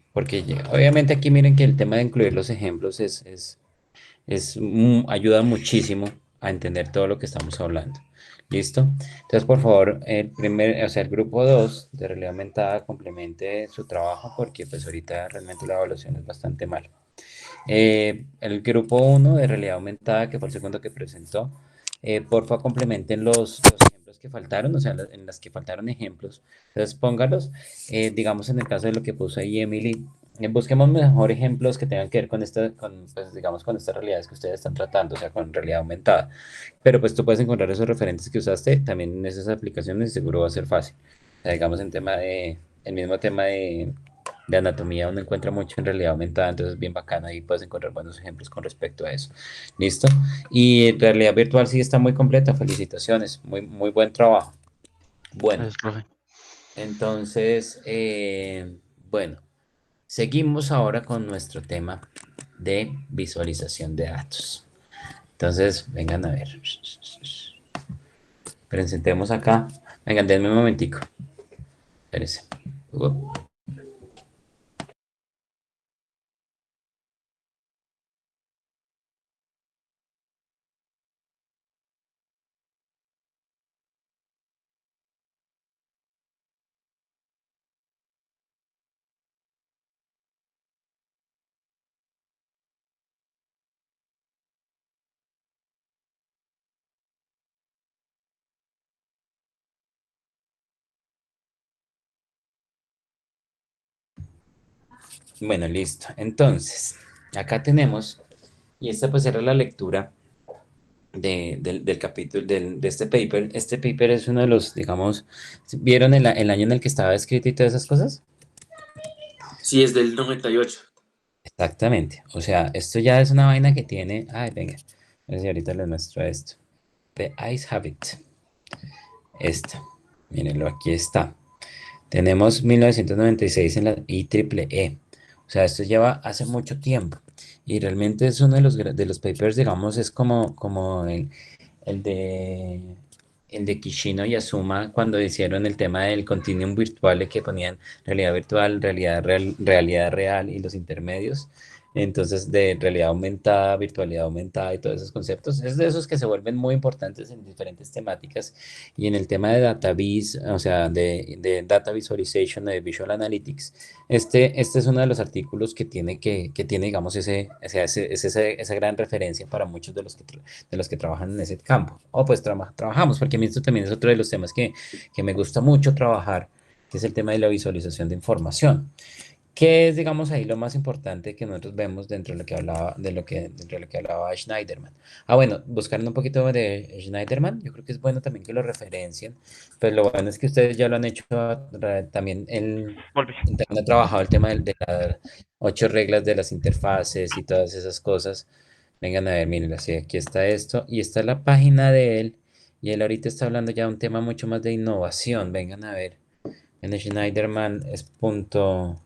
obviamente aquí miren que el tema de incluir los ejemplos ayuda muchísimo a entender todo lo que estamos hablando. ¿Listo? Entonces, por favor, o sea, el grupo 2 de realidad aumentada complemente su trabajo porque pues ahorita realmente la evaluación es bastante mala. El grupo uno de realidad aumentada, que fue el segundo que presentó, porfa complementen los ejemplos que faltaron, o sea, en las que faltaron ejemplos. Entonces póngalos, digamos en el caso de lo que puso ahí Emily, busquemos mejor ejemplos que tengan que ver con pues, digamos, con estas realidades que ustedes están tratando, o sea, con realidad aumentada. Pero pues tú puedes encontrar esos referentes que usaste también en esas aplicaciones y seguro va a ser fácil. O sea, digamos en el mismo tema de anatomía uno encuentra mucho en realidad aumentada, entonces es bien bacana y puedes encontrar buenos ejemplos con respecto a eso. ¿Listo? Y en realidad virtual sí está muy completa, felicitaciones, muy buen trabajo. Bueno, Gracias, profe. entonces, bueno, seguimos ahora con nuestro tema de visualización de datos. Entonces, vengan a ver. Presentemos acá. Vengan, denme un momentico. Espérense. Bueno, listo. Entonces, acá tenemos, y esta pues era la lectura del capítulo de este paper. Este paper es uno de los, digamos, ¿vieron el año en el que estaba escrito y todas esas cosas? Sí, es del 98. Exactamente. O sea, esto ya es una vaina que tiene. Ay, venga. A ver si ahorita les muestro esto. The Ice Habit. Esta. Mírenlo, aquí está. Tenemos 1996 en la IEEE. O sea, esto lleva hace mucho tiempo. Y realmente es uno de los papers, digamos, es como el de, el de Kishino y Asuma cuando hicieron el tema del continuum virtual que ponían realidad virtual, realidad real y los intermedios. Entonces, de realidad aumentada, virtualidad aumentada y todos esos conceptos, es de esos que se vuelven muy importantes en diferentes temáticas. Y en el tema de data vis, o sea, de data visualization, de visual analytics, este es uno de los artículos que tiene digamos, esa gran referencia para muchos de los que trabajan en ese campo. O pues trabajamos, porque a mí esto también es otro de los temas que me gusta mucho trabajar que es el tema de la visualización de información. ¿Qué es, digamos, ahí lo más importante que nosotros vemos dentro de lo que hablaba, dentro de lo que hablaba Schneiderman? Ah, bueno, buscando un poquito de Schneiderman, yo creo que es bueno también que lo referencien, pues lo bueno es que ustedes ya lo han hecho también, Volví. también ha trabajado el tema de las 8 reglas de las interfaces y todas esas cosas. Vengan a ver, miren, así, aquí está esto, y está la página de él, y él ahorita está hablando ya de un tema mucho más de innovación. Vengan a ver, en Schneiderman es punto...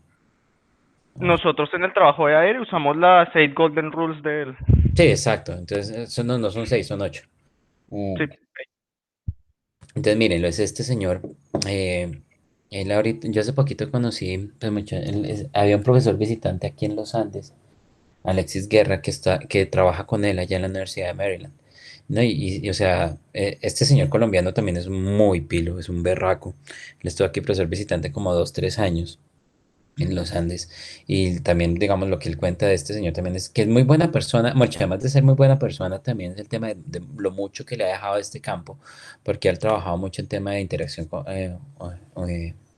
Nosotros en el trabajo de aire usamos las 8 Golden Rules de él. Sí, exacto. Entonces, no son 6, son 8. Sí. Entonces, mírenlo, es este señor. Él ahorita, yo hace poquito conocí, pues, había un profesor visitante aquí en los Andes, Alexis Guerra, que trabaja con él allá en la Universidad de Maryland. No, o sea, este señor colombiano también es muy pilo, es un berraco. Él estuvo aquí profesor visitante como 2, 3 años en los Andes. Y también, digamos, lo que él cuenta de este señor también es que es muy buena persona, mucho además de ser muy buena persona, también es el tema de lo mucho que le ha dejado este campo, porque él trabajado mucho en tema de interacción,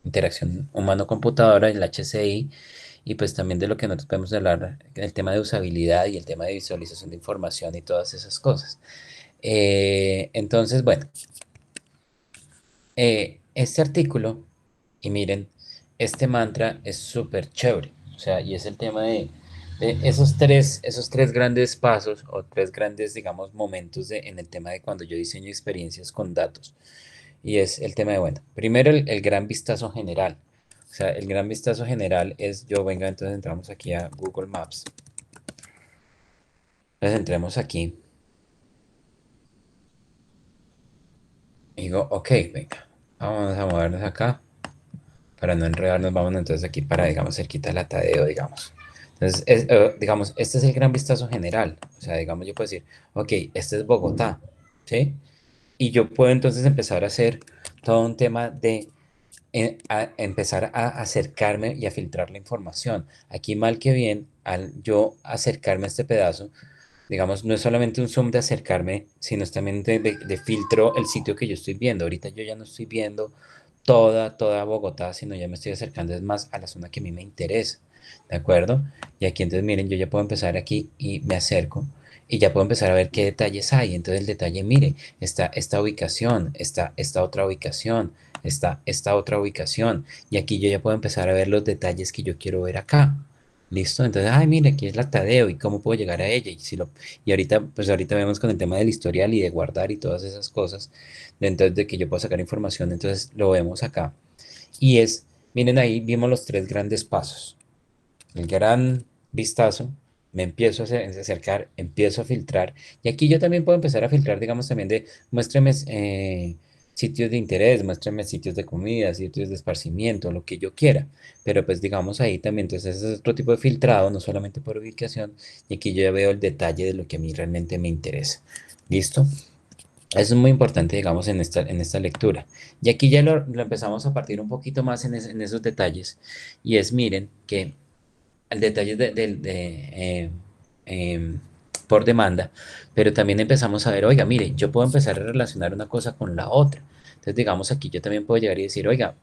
interacción humano-computadora, el HCI, y pues también de lo que nosotros podemos hablar, el tema de usabilidad y el tema de visualización de información y todas esas cosas. Entonces, bueno, este artículo, y miren, este mantra es súper chévere, o sea, y es el tema de esos tres grandes pasos o tres grandes, digamos, momentos en el tema de cuando yo diseño experiencias con datos. Y es el tema de, bueno, primero el gran vistazo general. O sea, el gran vistazo general es, venga, entonces entramos aquí a Google Maps. Entonces entremos aquí. Y digo, ok, venga, vamos a movernos acá. Para no enredarnos, vamos entonces aquí para, digamos, cerquita de la Tadeo, digamos. Entonces, digamos, este es el gran vistazo general. O sea, digamos, yo puedo decir, ok, este es Bogotá, ¿sí? Y yo puedo entonces empezar a hacer todo un tema de empezar a acercarme y a filtrar la información. Aquí, mal que bien, al yo acercarme a este pedazo, digamos, no es solamente un zoom de acercarme, sino es también de filtro el sitio que yo estoy viendo. Ahorita yo ya no estoy viendo toda Bogotá, sino ya me estoy acercando es más a la zona que a mí me interesa, ¿de acuerdo? Y aquí entonces miren, yo ya puedo empezar aquí y me acerco y ya puedo empezar a ver qué detalles hay. Entonces el detalle, mire, está esta ubicación, está esta otra ubicación, está esta otra ubicación, y aquí yo ya puedo empezar a ver los detalles que yo quiero ver acá. ¿Listo? Entonces, ay, mire, aquí es la Tadeo y cómo puedo llegar a ella. Y ahorita, pues ahorita vemos con el tema del historial y de guardar y todas esas cosas, entonces de que yo puedo sacar información, entonces lo vemos acá. Y miren ahí, vimos los tres grandes pasos. El gran vistazo, me empiezo a acercar, empiezo a filtrar. Y aquí yo también puedo empezar a filtrar, digamos, también de muéstrame sitios de interés, muéstrame sitios de comida, sitios de esparcimiento, lo que yo quiera. Pero pues digamos ahí también, entonces ese es otro tipo de filtrado, no solamente por ubicación. Y aquí yo ya veo el detalle de lo que a mí realmente me interesa. ¿Listo? Eso es muy importante, digamos, en esta lectura. Y aquí ya lo empezamos a partir un poquito más en esos detalles. Y miren, que el detalle por demanda, pero también empezamos a ver, oiga, mire, yo puedo empezar a relacionar una cosa con la otra. Entonces, digamos, aquí yo también puedo llegar y decir, oiga,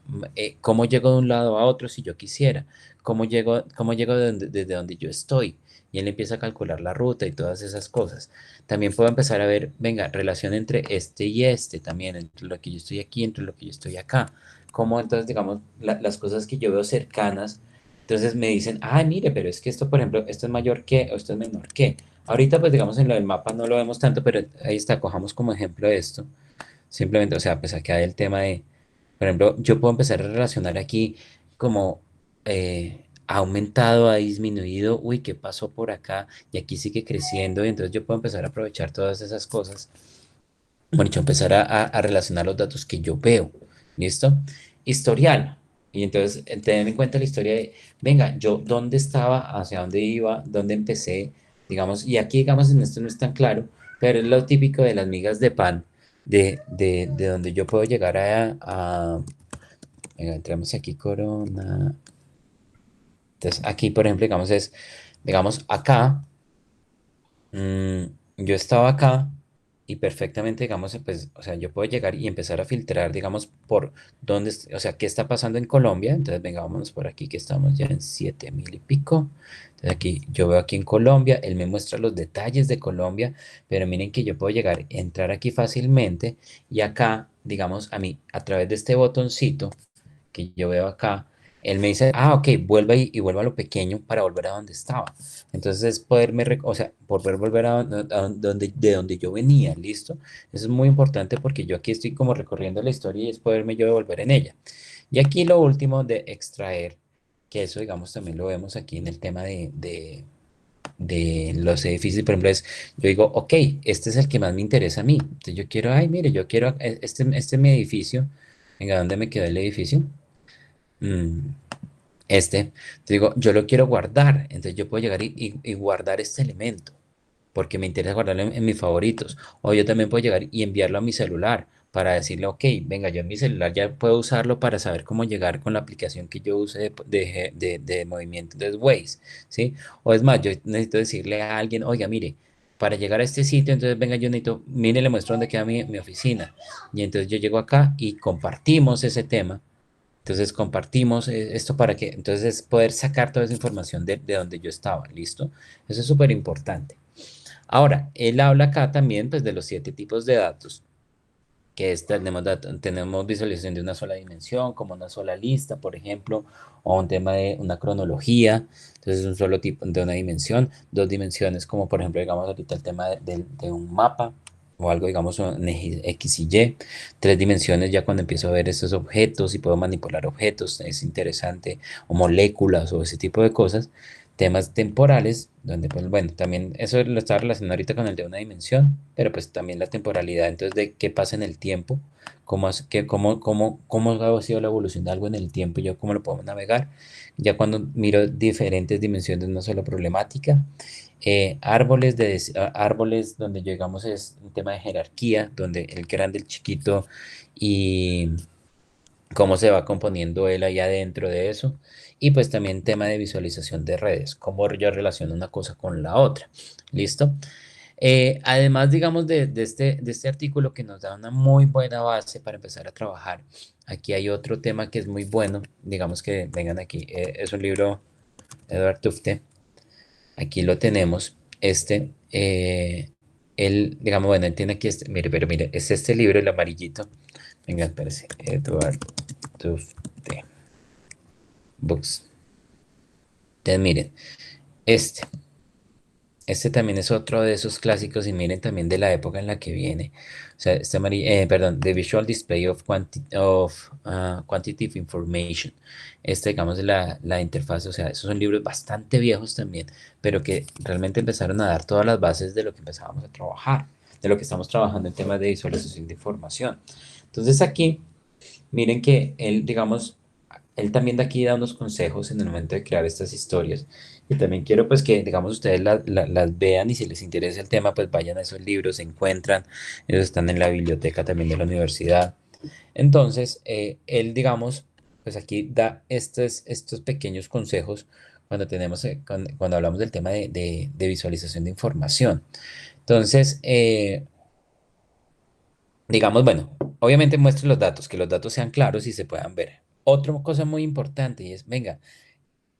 ¿cómo llego de un lado a otro si yo quisiera? ¿Cómo llego desde donde yo estoy? Y él empieza a calcular la ruta y todas esas cosas. También puedo empezar a ver, venga, relación entre este y este también, entre lo que yo estoy aquí, entre lo que yo estoy acá. Cómo entonces, digamos, las cosas que yo veo cercanas, entonces me dicen, ah, mire, pero es que esto, por ejemplo, esto es mayor que o esto es menor que. Ahorita, pues digamos, en lo del mapa no lo vemos tanto, pero ahí está, cojamos como ejemplo esto. Simplemente, o sea, pues acá hay el tema de, por ejemplo, yo puedo empezar a relacionar aquí como ha aumentado, ha disminuido, uy, ¿qué pasó por acá? Y aquí sigue creciendo, y entonces yo puedo empezar a aprovechar todas esas cosas. Bueno, yo empezar a relacionar los datos que yo veo. ¿Listo? Historial. Y entonces, tener en cuenta la historia de, venga, yo dónde estaba, hacia dónde iba, dónde empecé, digamos, y aquí, digamos, en esto no es tan claro, pero es lo típico de las migas de pan, de donde yo puedo llegar venga, entramos aquí, Corona. Entonces, aquí, por ejemplo, digamos, acá, yo estaba acá, y perfectamente, digamos, pues, o sea, yo puedo llegar y empezar a filtrar, digamos, por dónde, o sea, qué está pasando en Colombia. Entonces, venga, vámonos por aquí, que estamos ya en 7.000 y pico. Entonces, aquí, yo veo aquí en Colombia, él me muestra los detalles de Colombia, pero miren que yo puedo llegar, entrar aquí fácilmente y acá, digamos, a mí, a través de este botoncito que yo veo acá, él me dice, ah, ok, vuelva y vuelva a lo pequeño para volver a donde estaba. Entonces es poderme, o sea, poder volver a donde, de donde yo venía, ¿listo? Eso es muy importante porque yo aquí estoy como recorriendo la historia y es poderme yo devolver en ella. Y aquí lo último de extraer, que eso, digamos, también lo vemos aquí en el tema de los edificios, por ejemplo, es, yo digo, ok, este es el que más me interesa a mí. Entonces yo quiero, ay, mire, yo quiero, este es mi edificio. Venga, ¿dónde me quedó el edificio? Mm, te digo, yo lo quiero guardar, entonces yo puedo llegar y guardar este elemento, porque me interesa guardarlo en mis favoritos. O yo también puedo llegar y enviarlo a mi celular para decirle, ok, venga, yo en mi celular ya puedo usarlo para saber cómo llegar con la aplicación que yo use de movimiento de Waze, ¿sí? O es más, yo necesito decirle a alguien, oiga, mire, para llegar a este sitio, entonces venga, yo necesito, mire, le muestro dónde queda mi oficina. Y entonces yo llego acá y compartimos ese tema. Entonces compartimos esto para que, entonces es poder sacar toda esa información de donde yo estaba, ¿listo? Eso es súper importante. Ahora, él habla acá también pues de los 7 tipos de datos, que tenemos visualización de una sola dimensión, como una sola lista, por ejemplo, o un tema de una cronología, entonces es un solo tipo de una dimensión, 2 dimensiones, como por ejemplo, digamos ahorita el tema de un mapa, o algo, digamos, un eje X y Y, 3 dimensiones ya cuando empiezo a ver estos objetos y puedo manipular objetos, es interesante, o moléculas o ese tipo de cosas. Temas temporales, donde pues bueno, también eso lo estaba relacionado ahorita con el de una dimensión, pero pues también la temporalidad, entonces de qué pasa en el tiempo, cómo ha sido la evolución de algo en el tiempo y yo cómo lo puedo navegar. Ya cuando miro diferentes dimensiones de una sola problemática, árboles donde llegamos es un tema de jerarquía, donde el grande, el chiquito y cómo se va componiendo él ahí adentro de eso. Y pues también tema de visualización de redes, cómo yo relaciono una cosa con la otra. ¿Listo? Además, digamos, de este artículo que nos da una muy buena base para empezar a trabajar, aquí hay otro tema que es muy bueno, digamos que vengan aquí, es un libro de Edward Tufte, aquí lo tenemos, él, digamos, bueno, él tiene aquí mire, pero mire, es este libro, el amarillito, venga, espérese, Edward Tufte Books, entonces miren, este. Este también es otro de esos clásicos y miren también de la época en la que viene. O sea, perdón, The Visual Display of Quantitative Information. Digamos, la interfaz, o sea, esos son libros bastante viejos también, pero que realmente empezaron a dar todas las bases de lo que empezábamos a trabajar, de lo que estamos trabajando en temas de visualización de información. Entonces aquí, miren que él, digamos, él también de aquí da unos consejos en el momento de crear estas historias. Y también quiero pues que, digamos, ustedes las vean y si les interesa el tema, pues vayan a esos libros, se encuentran, ellos están en la biblioteca también de la universidad. Entonces, él, digamos, pues aquí da estos pequeños consejos cuando hablamos del tema de visualización de información. Entonces, digamos, bueno, obviamente muestre los datos, que los datos sean claros y se puedan ver. Otra cosa muy importante y es, venga,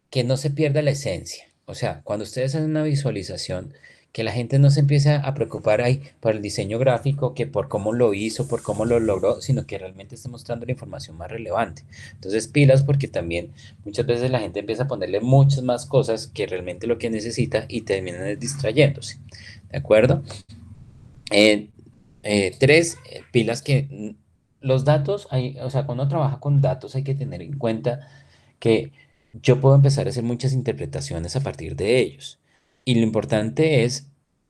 que no se pierda la esencia. O sea, cuando ustedes hacen una visualización, que la gente no se empiece a preocupar ahí por el diseño gráfico, que por cómo lo hizo, por cómo lo logró, sino que realmente esté mostrando la información más relevante. Entonces, pilas porque también muchas veces la gente empieza a ponerle muchas más cosas que realmente lo que necesita y terminan distrayéndose. ¿De acuerdo? Eh, tres, pilas que los datos, o sea, cuando uno trabaja con datos hay que tener en cuenta que yo puedo empezar a hacer muchas interpretaciones a partir de ellos. Y lo importante es,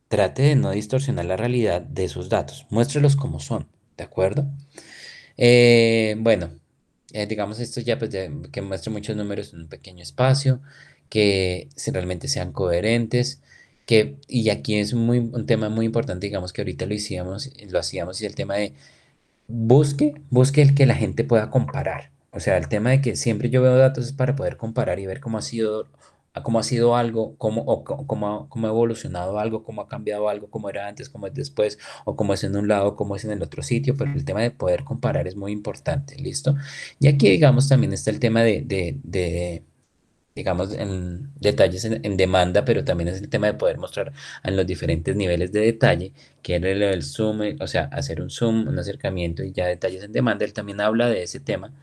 trate de no distorsionar la realidad de esos datos, muéstrelos como son, ¿de acuerdo? Bueno, digamos esto ya, pues, que muestre muchos números en un pequeño espacio, que realmente sean coherentes. Y aquí es un tema muy importante, digamos que ahorita lo hacíamos, y el tema de busque el que la gente pueda comparar. O sea, el tema de que siempre yo veo datos es para poder comparar y ver cómo ha sido cómo ha sido algo, cómo ha evolucionado algo, cómo ha cambiado algo, cómo era antes, cómo es después, o cómo es en un lado, cómo es en el otro sitio, pero el tema de poder comparar es muy importante, ¿listo? Y aquí, digamos, también está el tema digamos, en detalles en demanda, pero también es el tema de poder mostrar en los diferentes niveles de detalle, que era el zoom, o sea, hacer un zoom, un acercamiento y ya detalles en demanda, él también habla de ese tema.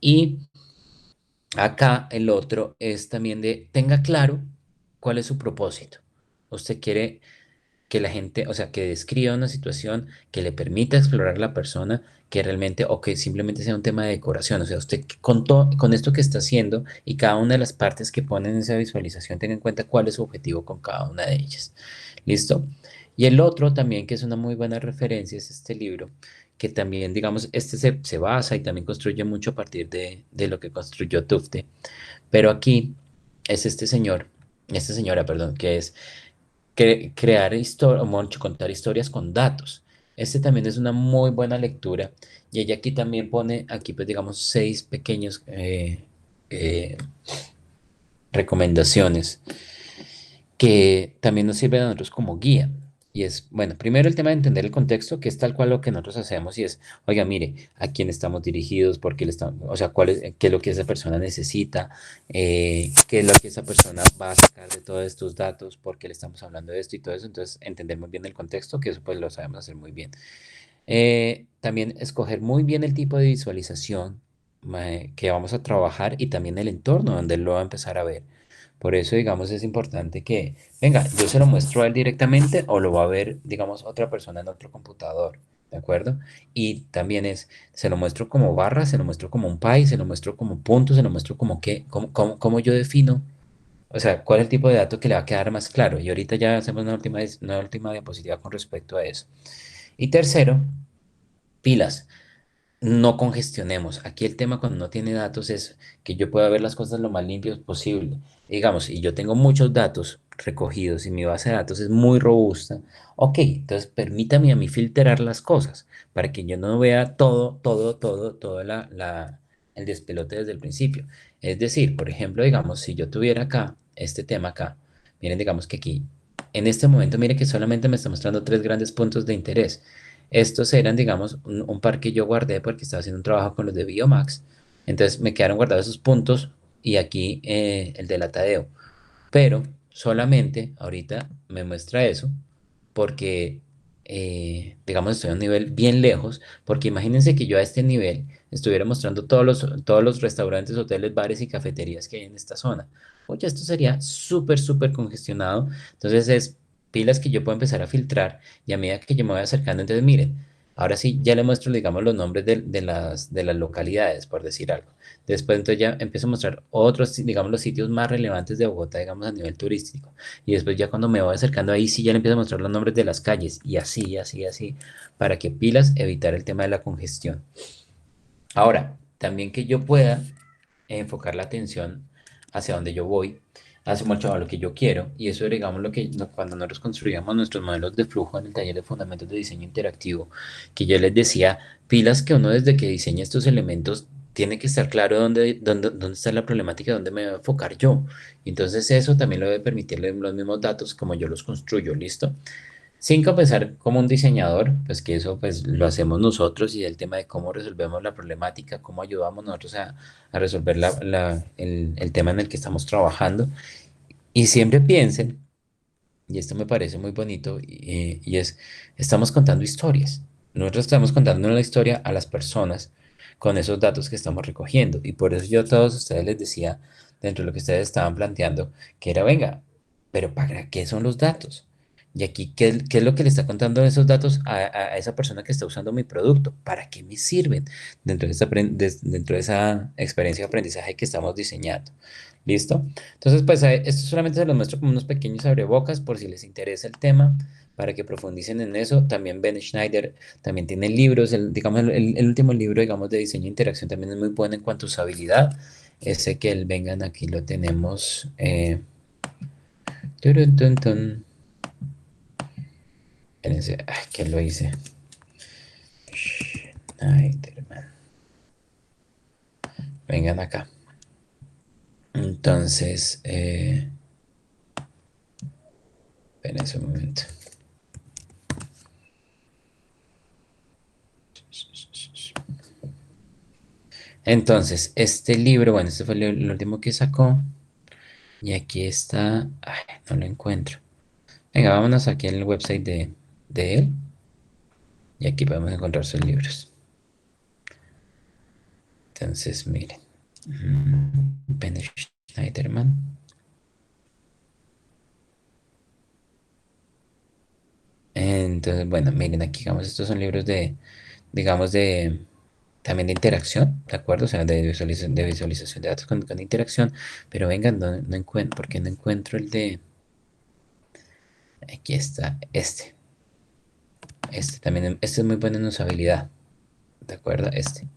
Y acá el otro es también de tenga claro cuál es su propósito. Usted quiere que la gente, o sea, que describa una situación que le permita explorar a la persona, que realmente, o que simplemente sea un tema de decoración. O sea, usted con esto que está haciendo y cada una de las partes que pone en esa visualización, tenga en cuenta cuál es su objetivo con cada una de ellas. ¿Listo? Y el otro también, que es una muy buena referencia, es este libro, que también, digamos, este se basa y también construye mucho a partir de lo que construyó Tufte. Pero aquí es esta señora, perdón, que es crear historias, contar historias con datos. Este también es una muy buena lectura y ella aquí también pone, aquí pues digamos, 6 pequeños eh, recomendaciones que también nos sirven a nosotros como guía. Y es, bueno, primero el tema de entender el contexto, que es tal cual lo que nosotros hacemos, y es, oiga, mire, a quién estamos dirigidos, por qué le estamos, o sea, qué es lo que esa persona necesita, qué es lo que esa persona va a sacar de todos estos datos, por qué le estamos hablando de esto y todo eso. Entonces, entender muy bien el contexto, que eso pues lo sabemos hacer muy bien. También escoger muy bien el tipo de visualización que vamos a trabajar y también el entorno donde él lo va a empezar a ver. Por eso, digamos, es importante que, venga, yo se lo muestro a él directamente o lo va a ver, digamos, otra persona en otro computador, ¿de acuerdo? Y también se lo muestro como barra, se lo muestro como un pie, se lo muestro como punto, se lo muestro como qué, cómo yo defino, o sea, cuál es el tipo de dato que le va a quedar más claro. Y ahorita ya hacemos una última diapositiva con respecto a eso. Y tercero, pilas, no congestionemos. Aquí el tema cuando no tiene datos es que yo pueda ver las cosas lo más limpios posible. Digamos, y yo tengo muchos datos recogidos y mi base de datos es muy robusta. Ok, entonces permítame a mí filtrar las cosas para que yo no vea todo el despelote desde el principio. Es decir, por ejemplo, digamos, si yo tuviera acá este tema acá, miren, digamos que aquí, en este momento, mire que solamente me está mostrando 3 grandes puntos de interés. Estos eran, digamos, un par que yo guardé porque estaba haciendo un trabajo con los de Biomax. Entonces me quedaron guardados esos puntos y aquí el de la Tadeo. Pero solamente ahorita me muestra eso porque, digamos, estoy a un nivel bien lejos. Porque imagínense que yo a este nivel estuviera mostrando todos los restaurantes, hoteles, bares y cafeterías que hay en esta zona. Oye, esto sería súper, súper congestionado. Entonces es pilas que yo puedo empezar a filtrar y a medida que yo me voy acercando, entonces miren, ahora sí ya le muestro, digamos, los nombres de las localidades, por decir algo. Después entonces ya empiezo a mostrar otros, digamos, los sitios más relevantes de Bogotá, digamos, a nivel turístico. Y después ya cuando me voy acercando ahí sí ya le empiezo a mostrar los nombres de las calles y así, así, así, para que pilas evitar el tema de la congestión. Ahora, también que yo pueda enfocar la atención hacia donde yo voy, hacia mucho a lo que yo quiero, y eso, digamos, cuando nosotros construíamos nuestros modelos de flujo en el taller de fundamentos de diseño interactivo, que yo les decía, pilas que uno desde que diseña estos elementos tiene que estar claro dónde está la problemática, dónde me voy a enfocar yo. Entonces eso también lo debe permitirle los mismos datos como yo los construyo, ¿listo? Sin pensar como un diseñador, pues que eso pues lo hacemos nosotros y el tema de cómo resolvemos la problemática, cómo ayudamos nosotros a resolver el tema en el que estamos trabajando. Y siempre piensen, y esto me parece muy bonito, y es, estamos contando historias. Nosotros estamos contando una historia a las personas con esos datos que estamos recogiendo. Y por eso yo a todos ustedes les decía, dentro de lo que ustedes estaban planteando, que era, venga, pero ¿para qué son los datos? Y aquí, ¿qué es lo que le está contando esos datos a esa persona que está usando mi producto? ¿Para qué me sirven dentro de esa experiencia de aprendizaje que estamos diseñando? ¿Listo? Entonces, pues esto solamente se los muestro como unos pequeños abrebocas por si les interesa el tema, para que profundicen en eso. También Ben Schneider también tiene libros, digamos, el último libro, digamos, de diseño e interacción también es muy bueno en cuanto a usabilidad. Ese que el vengan aquí lo tenemos. Turun, tun, tun. Espérense, ¿qué lo hice? Schneiderman. Vengan acá. Entonces, Espérense un momento. Entonces, este libro, bueno, este fue el último que sacó. Y aquí está. Ay, no lo encuentro. Venga, vámonos aquí en el website de él. Y aquí podemos encontrar sus libros. Entonces, miren. Benny Schneiderman. Entonces, bueno, miren, aquí, digamos, estos son libros digamos, también de interacción, ¿de acuerdo? O sea, de visualización de datos con interacción. Pero vengan, no encuentro, porque no encuentro el de. Aquí está, este. Este también, este es muy bueno en usabilidad, ¿de acuerdo? Este.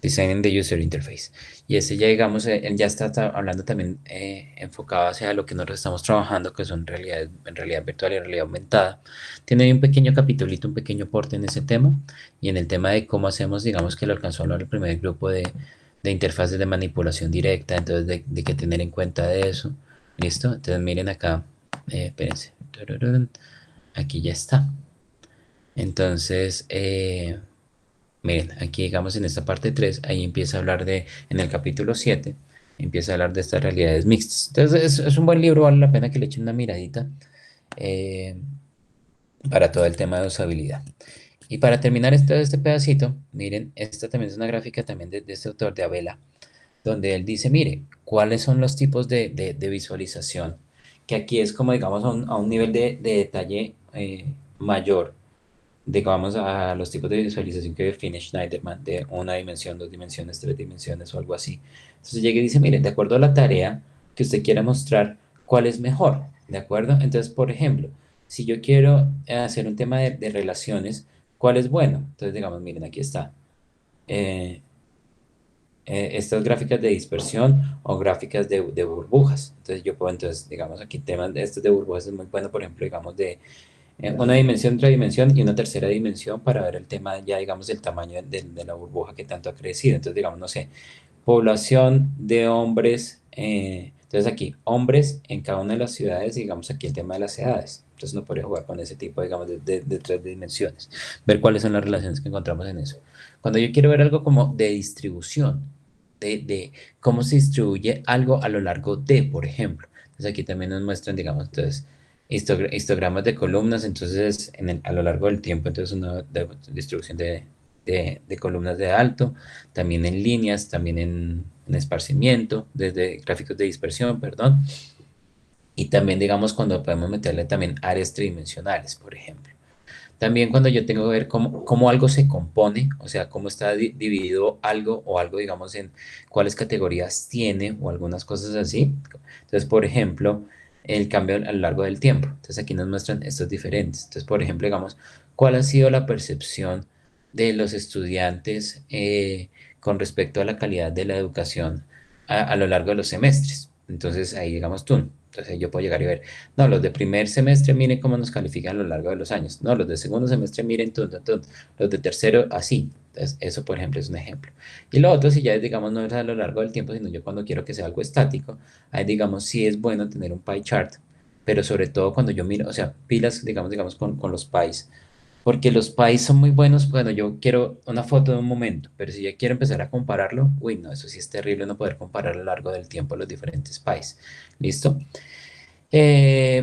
Designing the User Interface. Y ese ya, digamos, él ya está hablando también enfocado hacia lo que nosotros estamos trabajando, que son en realidad virtual y realidad aumentada. Tiene ahí un pequeño capitulito, un pequeño porte en ese tema, y en el tema de cómo hacemos, digamos, que lo alcanzó a hablar el primer grupo de interfaces de manipulación directa, entonces de qué tener en cuenta de eso. ¿Listo? Entonces miren acá, espérense. Tururún. Aquí ya está. Entonces, miren, aquí digamos en esta parte 3 ahí empieza a hablar en el capítulo 7 empieza a hablar de estas realidades mixtas. Entonces es un buen libro, vale la pena que le echen una miradita eh, para todo el tema de usabilidad. Y para terminar este pedacito, miren, esta también es una gráfica también de este autor de Abela, donde él dice, mire, ¿cuáles son los tipos de visualización? Que aquí es como, digamos, a un nivel de detalle mayor, digamos, a los tipos de visualización que define Schneiderman, de una dimensión, dos dimensiones, tres dimensiones o algo así. Entonces llega y dice, mire, de acuerdo a la tarea que usted quiera mostrar, ¿cuál es mejor? ¿De acuerdo? Entonces, por ejemplo, si yo quiero hacer un tema de relaciones, ¿cuál es bueno? Entonces, digamos, miren, aquí está. Eh, estas gráficas de dispersión o gráficas de burbujas. Entonces yo puedo, entonces, digamos, aquí temas de estos de burbujas es muy bueno, por ejemplo, digamos, de una dimensión, otra dimensión y una tercera dimensión para ver el tema ya, digamos, el tamaño de la burbuja que tanto ha crecido. Entonces, digamos, no sé, población de hombres, entonces aquí, hombres en cada una de las ciudades, digamos, aquí el tema de las edades. Entonces uno podría jugar con ese tipo, digamos, de tres dimensiones, ver cuáles son las relaciones que encontramos en eso. Cuando yo quiero ver algo como de distribución, de cómo se distribuye algo a lo largo de, por ejemplo. Entonces aquí también nos muestran, digamos, entonces, histogramas de columnas, entonces a lo largo del tiempo, entonces una distribución de columnas de alto, también en líneas, también en esparcimiento, desde gráficos de dispersión, perdón, y también, digamos, cuando podemos meterle también áreas tridimensionales, por ejemplo. También cuando yo tengo que ver cómo algo se compone, o sea, cómo está dividido algo o algo, digamos, en cuáles categorías tiene o algunas cosas así. Entonces, por ejemplo, el cambio a lo largo del tiempo. Entonces, aquí nos muestran estos diferentes. Entonces, por ejemplo, digamos, cuál ha sido la percepción de los estudiantes con respecto a la calidad de la educación a lo largo de los semestres. Entonces, ahí, digamos, tú. Entonces, yo puedo llegar y ver. No, los de primer semestre miren cómo nos califican a lo largo de los años. No, los de segundo semestre miren los de tercero así. Entonces, eso, por ejemplo, es un ejemplo. Y lo otro, si ya es, digamos, no es a lo largo del tiempo, sino yo cuando quiero que sea algo estático, ahí, digamos, sí es bueno tener un pie chart, pero sobre todo cuando yo miro, o sea, pilas, digamos, con los pies, porque los pies son muy buenos cuando yo quiero una foto de un momento, pero si ya quiero empezar a compararlo, uy, no, eso sí es terrible no poder comparar a lo largo del tiempo los diferentes pies. ¿Listo?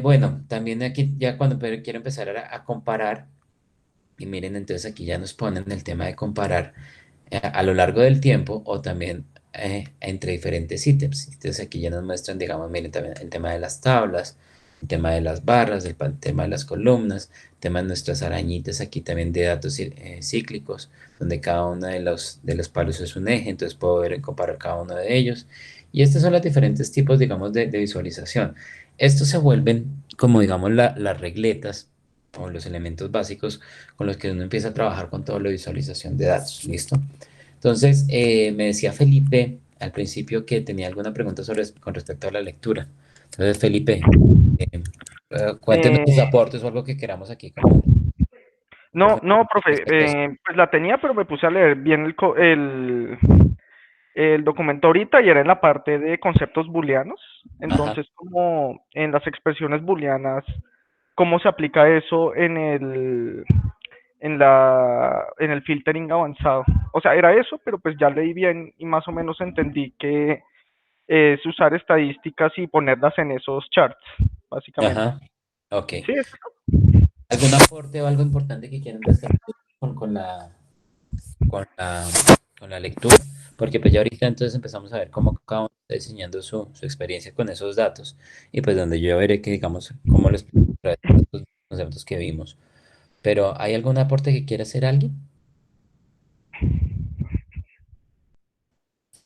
Bueno, también aquí ya cuando quiero empezar a comparar, y miren, entonces aquí ya nos ponen el tema de comparar a lo largo del tiempo o también entre diferentes ítems. Entonces aquí ya nos muestran, digamos, miren, también el tema de las tablas, el tema de las barras, tema de las columnas, el tema de nuestras arañitas, aquí también de datos cíclicos, donde cada uno de los palos es un eje, entonces puedo ver, comparar cada uno de ellos. Y estos son los diferentes tipos, digamos, de visualización. Estos se vuelven como, digamos, las regletas o los elementos básicos con los que uno empieza a trabajar con toda la visualización de datos. ¿Listo? Entonces, me decía Felipe al principio que tenía alguna pregunta con respecto a la lectura. Entonces, Felipe, cuéntenos tus Eh, aportes o algo que queramos aquí. Como, no, profe, pues la tenía, pero me puse a leer bien el documento ahorita y era en la parte de conceptos booleanos. Ajá, Entonces, como en las expresiones booleanas, ¿cómo se aplica eso en el filtering avanzado? O sea, era eso, pero pues ya leí bien y más o menos entendí que es usar estadísticas y ponerlas en esos charts, básicamente. ajá, ok. Sí, ¿Algún aporte o algo importante que quieran destacar con, con la, con la lectura? Porque pues ya ahorita entonces empezamos a ver cómo cada uno está diseñando su experiencia con esos datos y pues donde yo veré que digamos cómo les estos conceptos que vimos. Pero ¿hay algún aporte que quiera hacer alguien?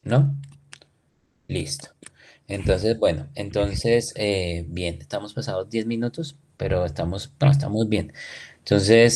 ¿No? Listo. Entonces, bueno, entonces, bien, estamos pasados 10 minutos, pero estamos, no, estamos bien. Entonces,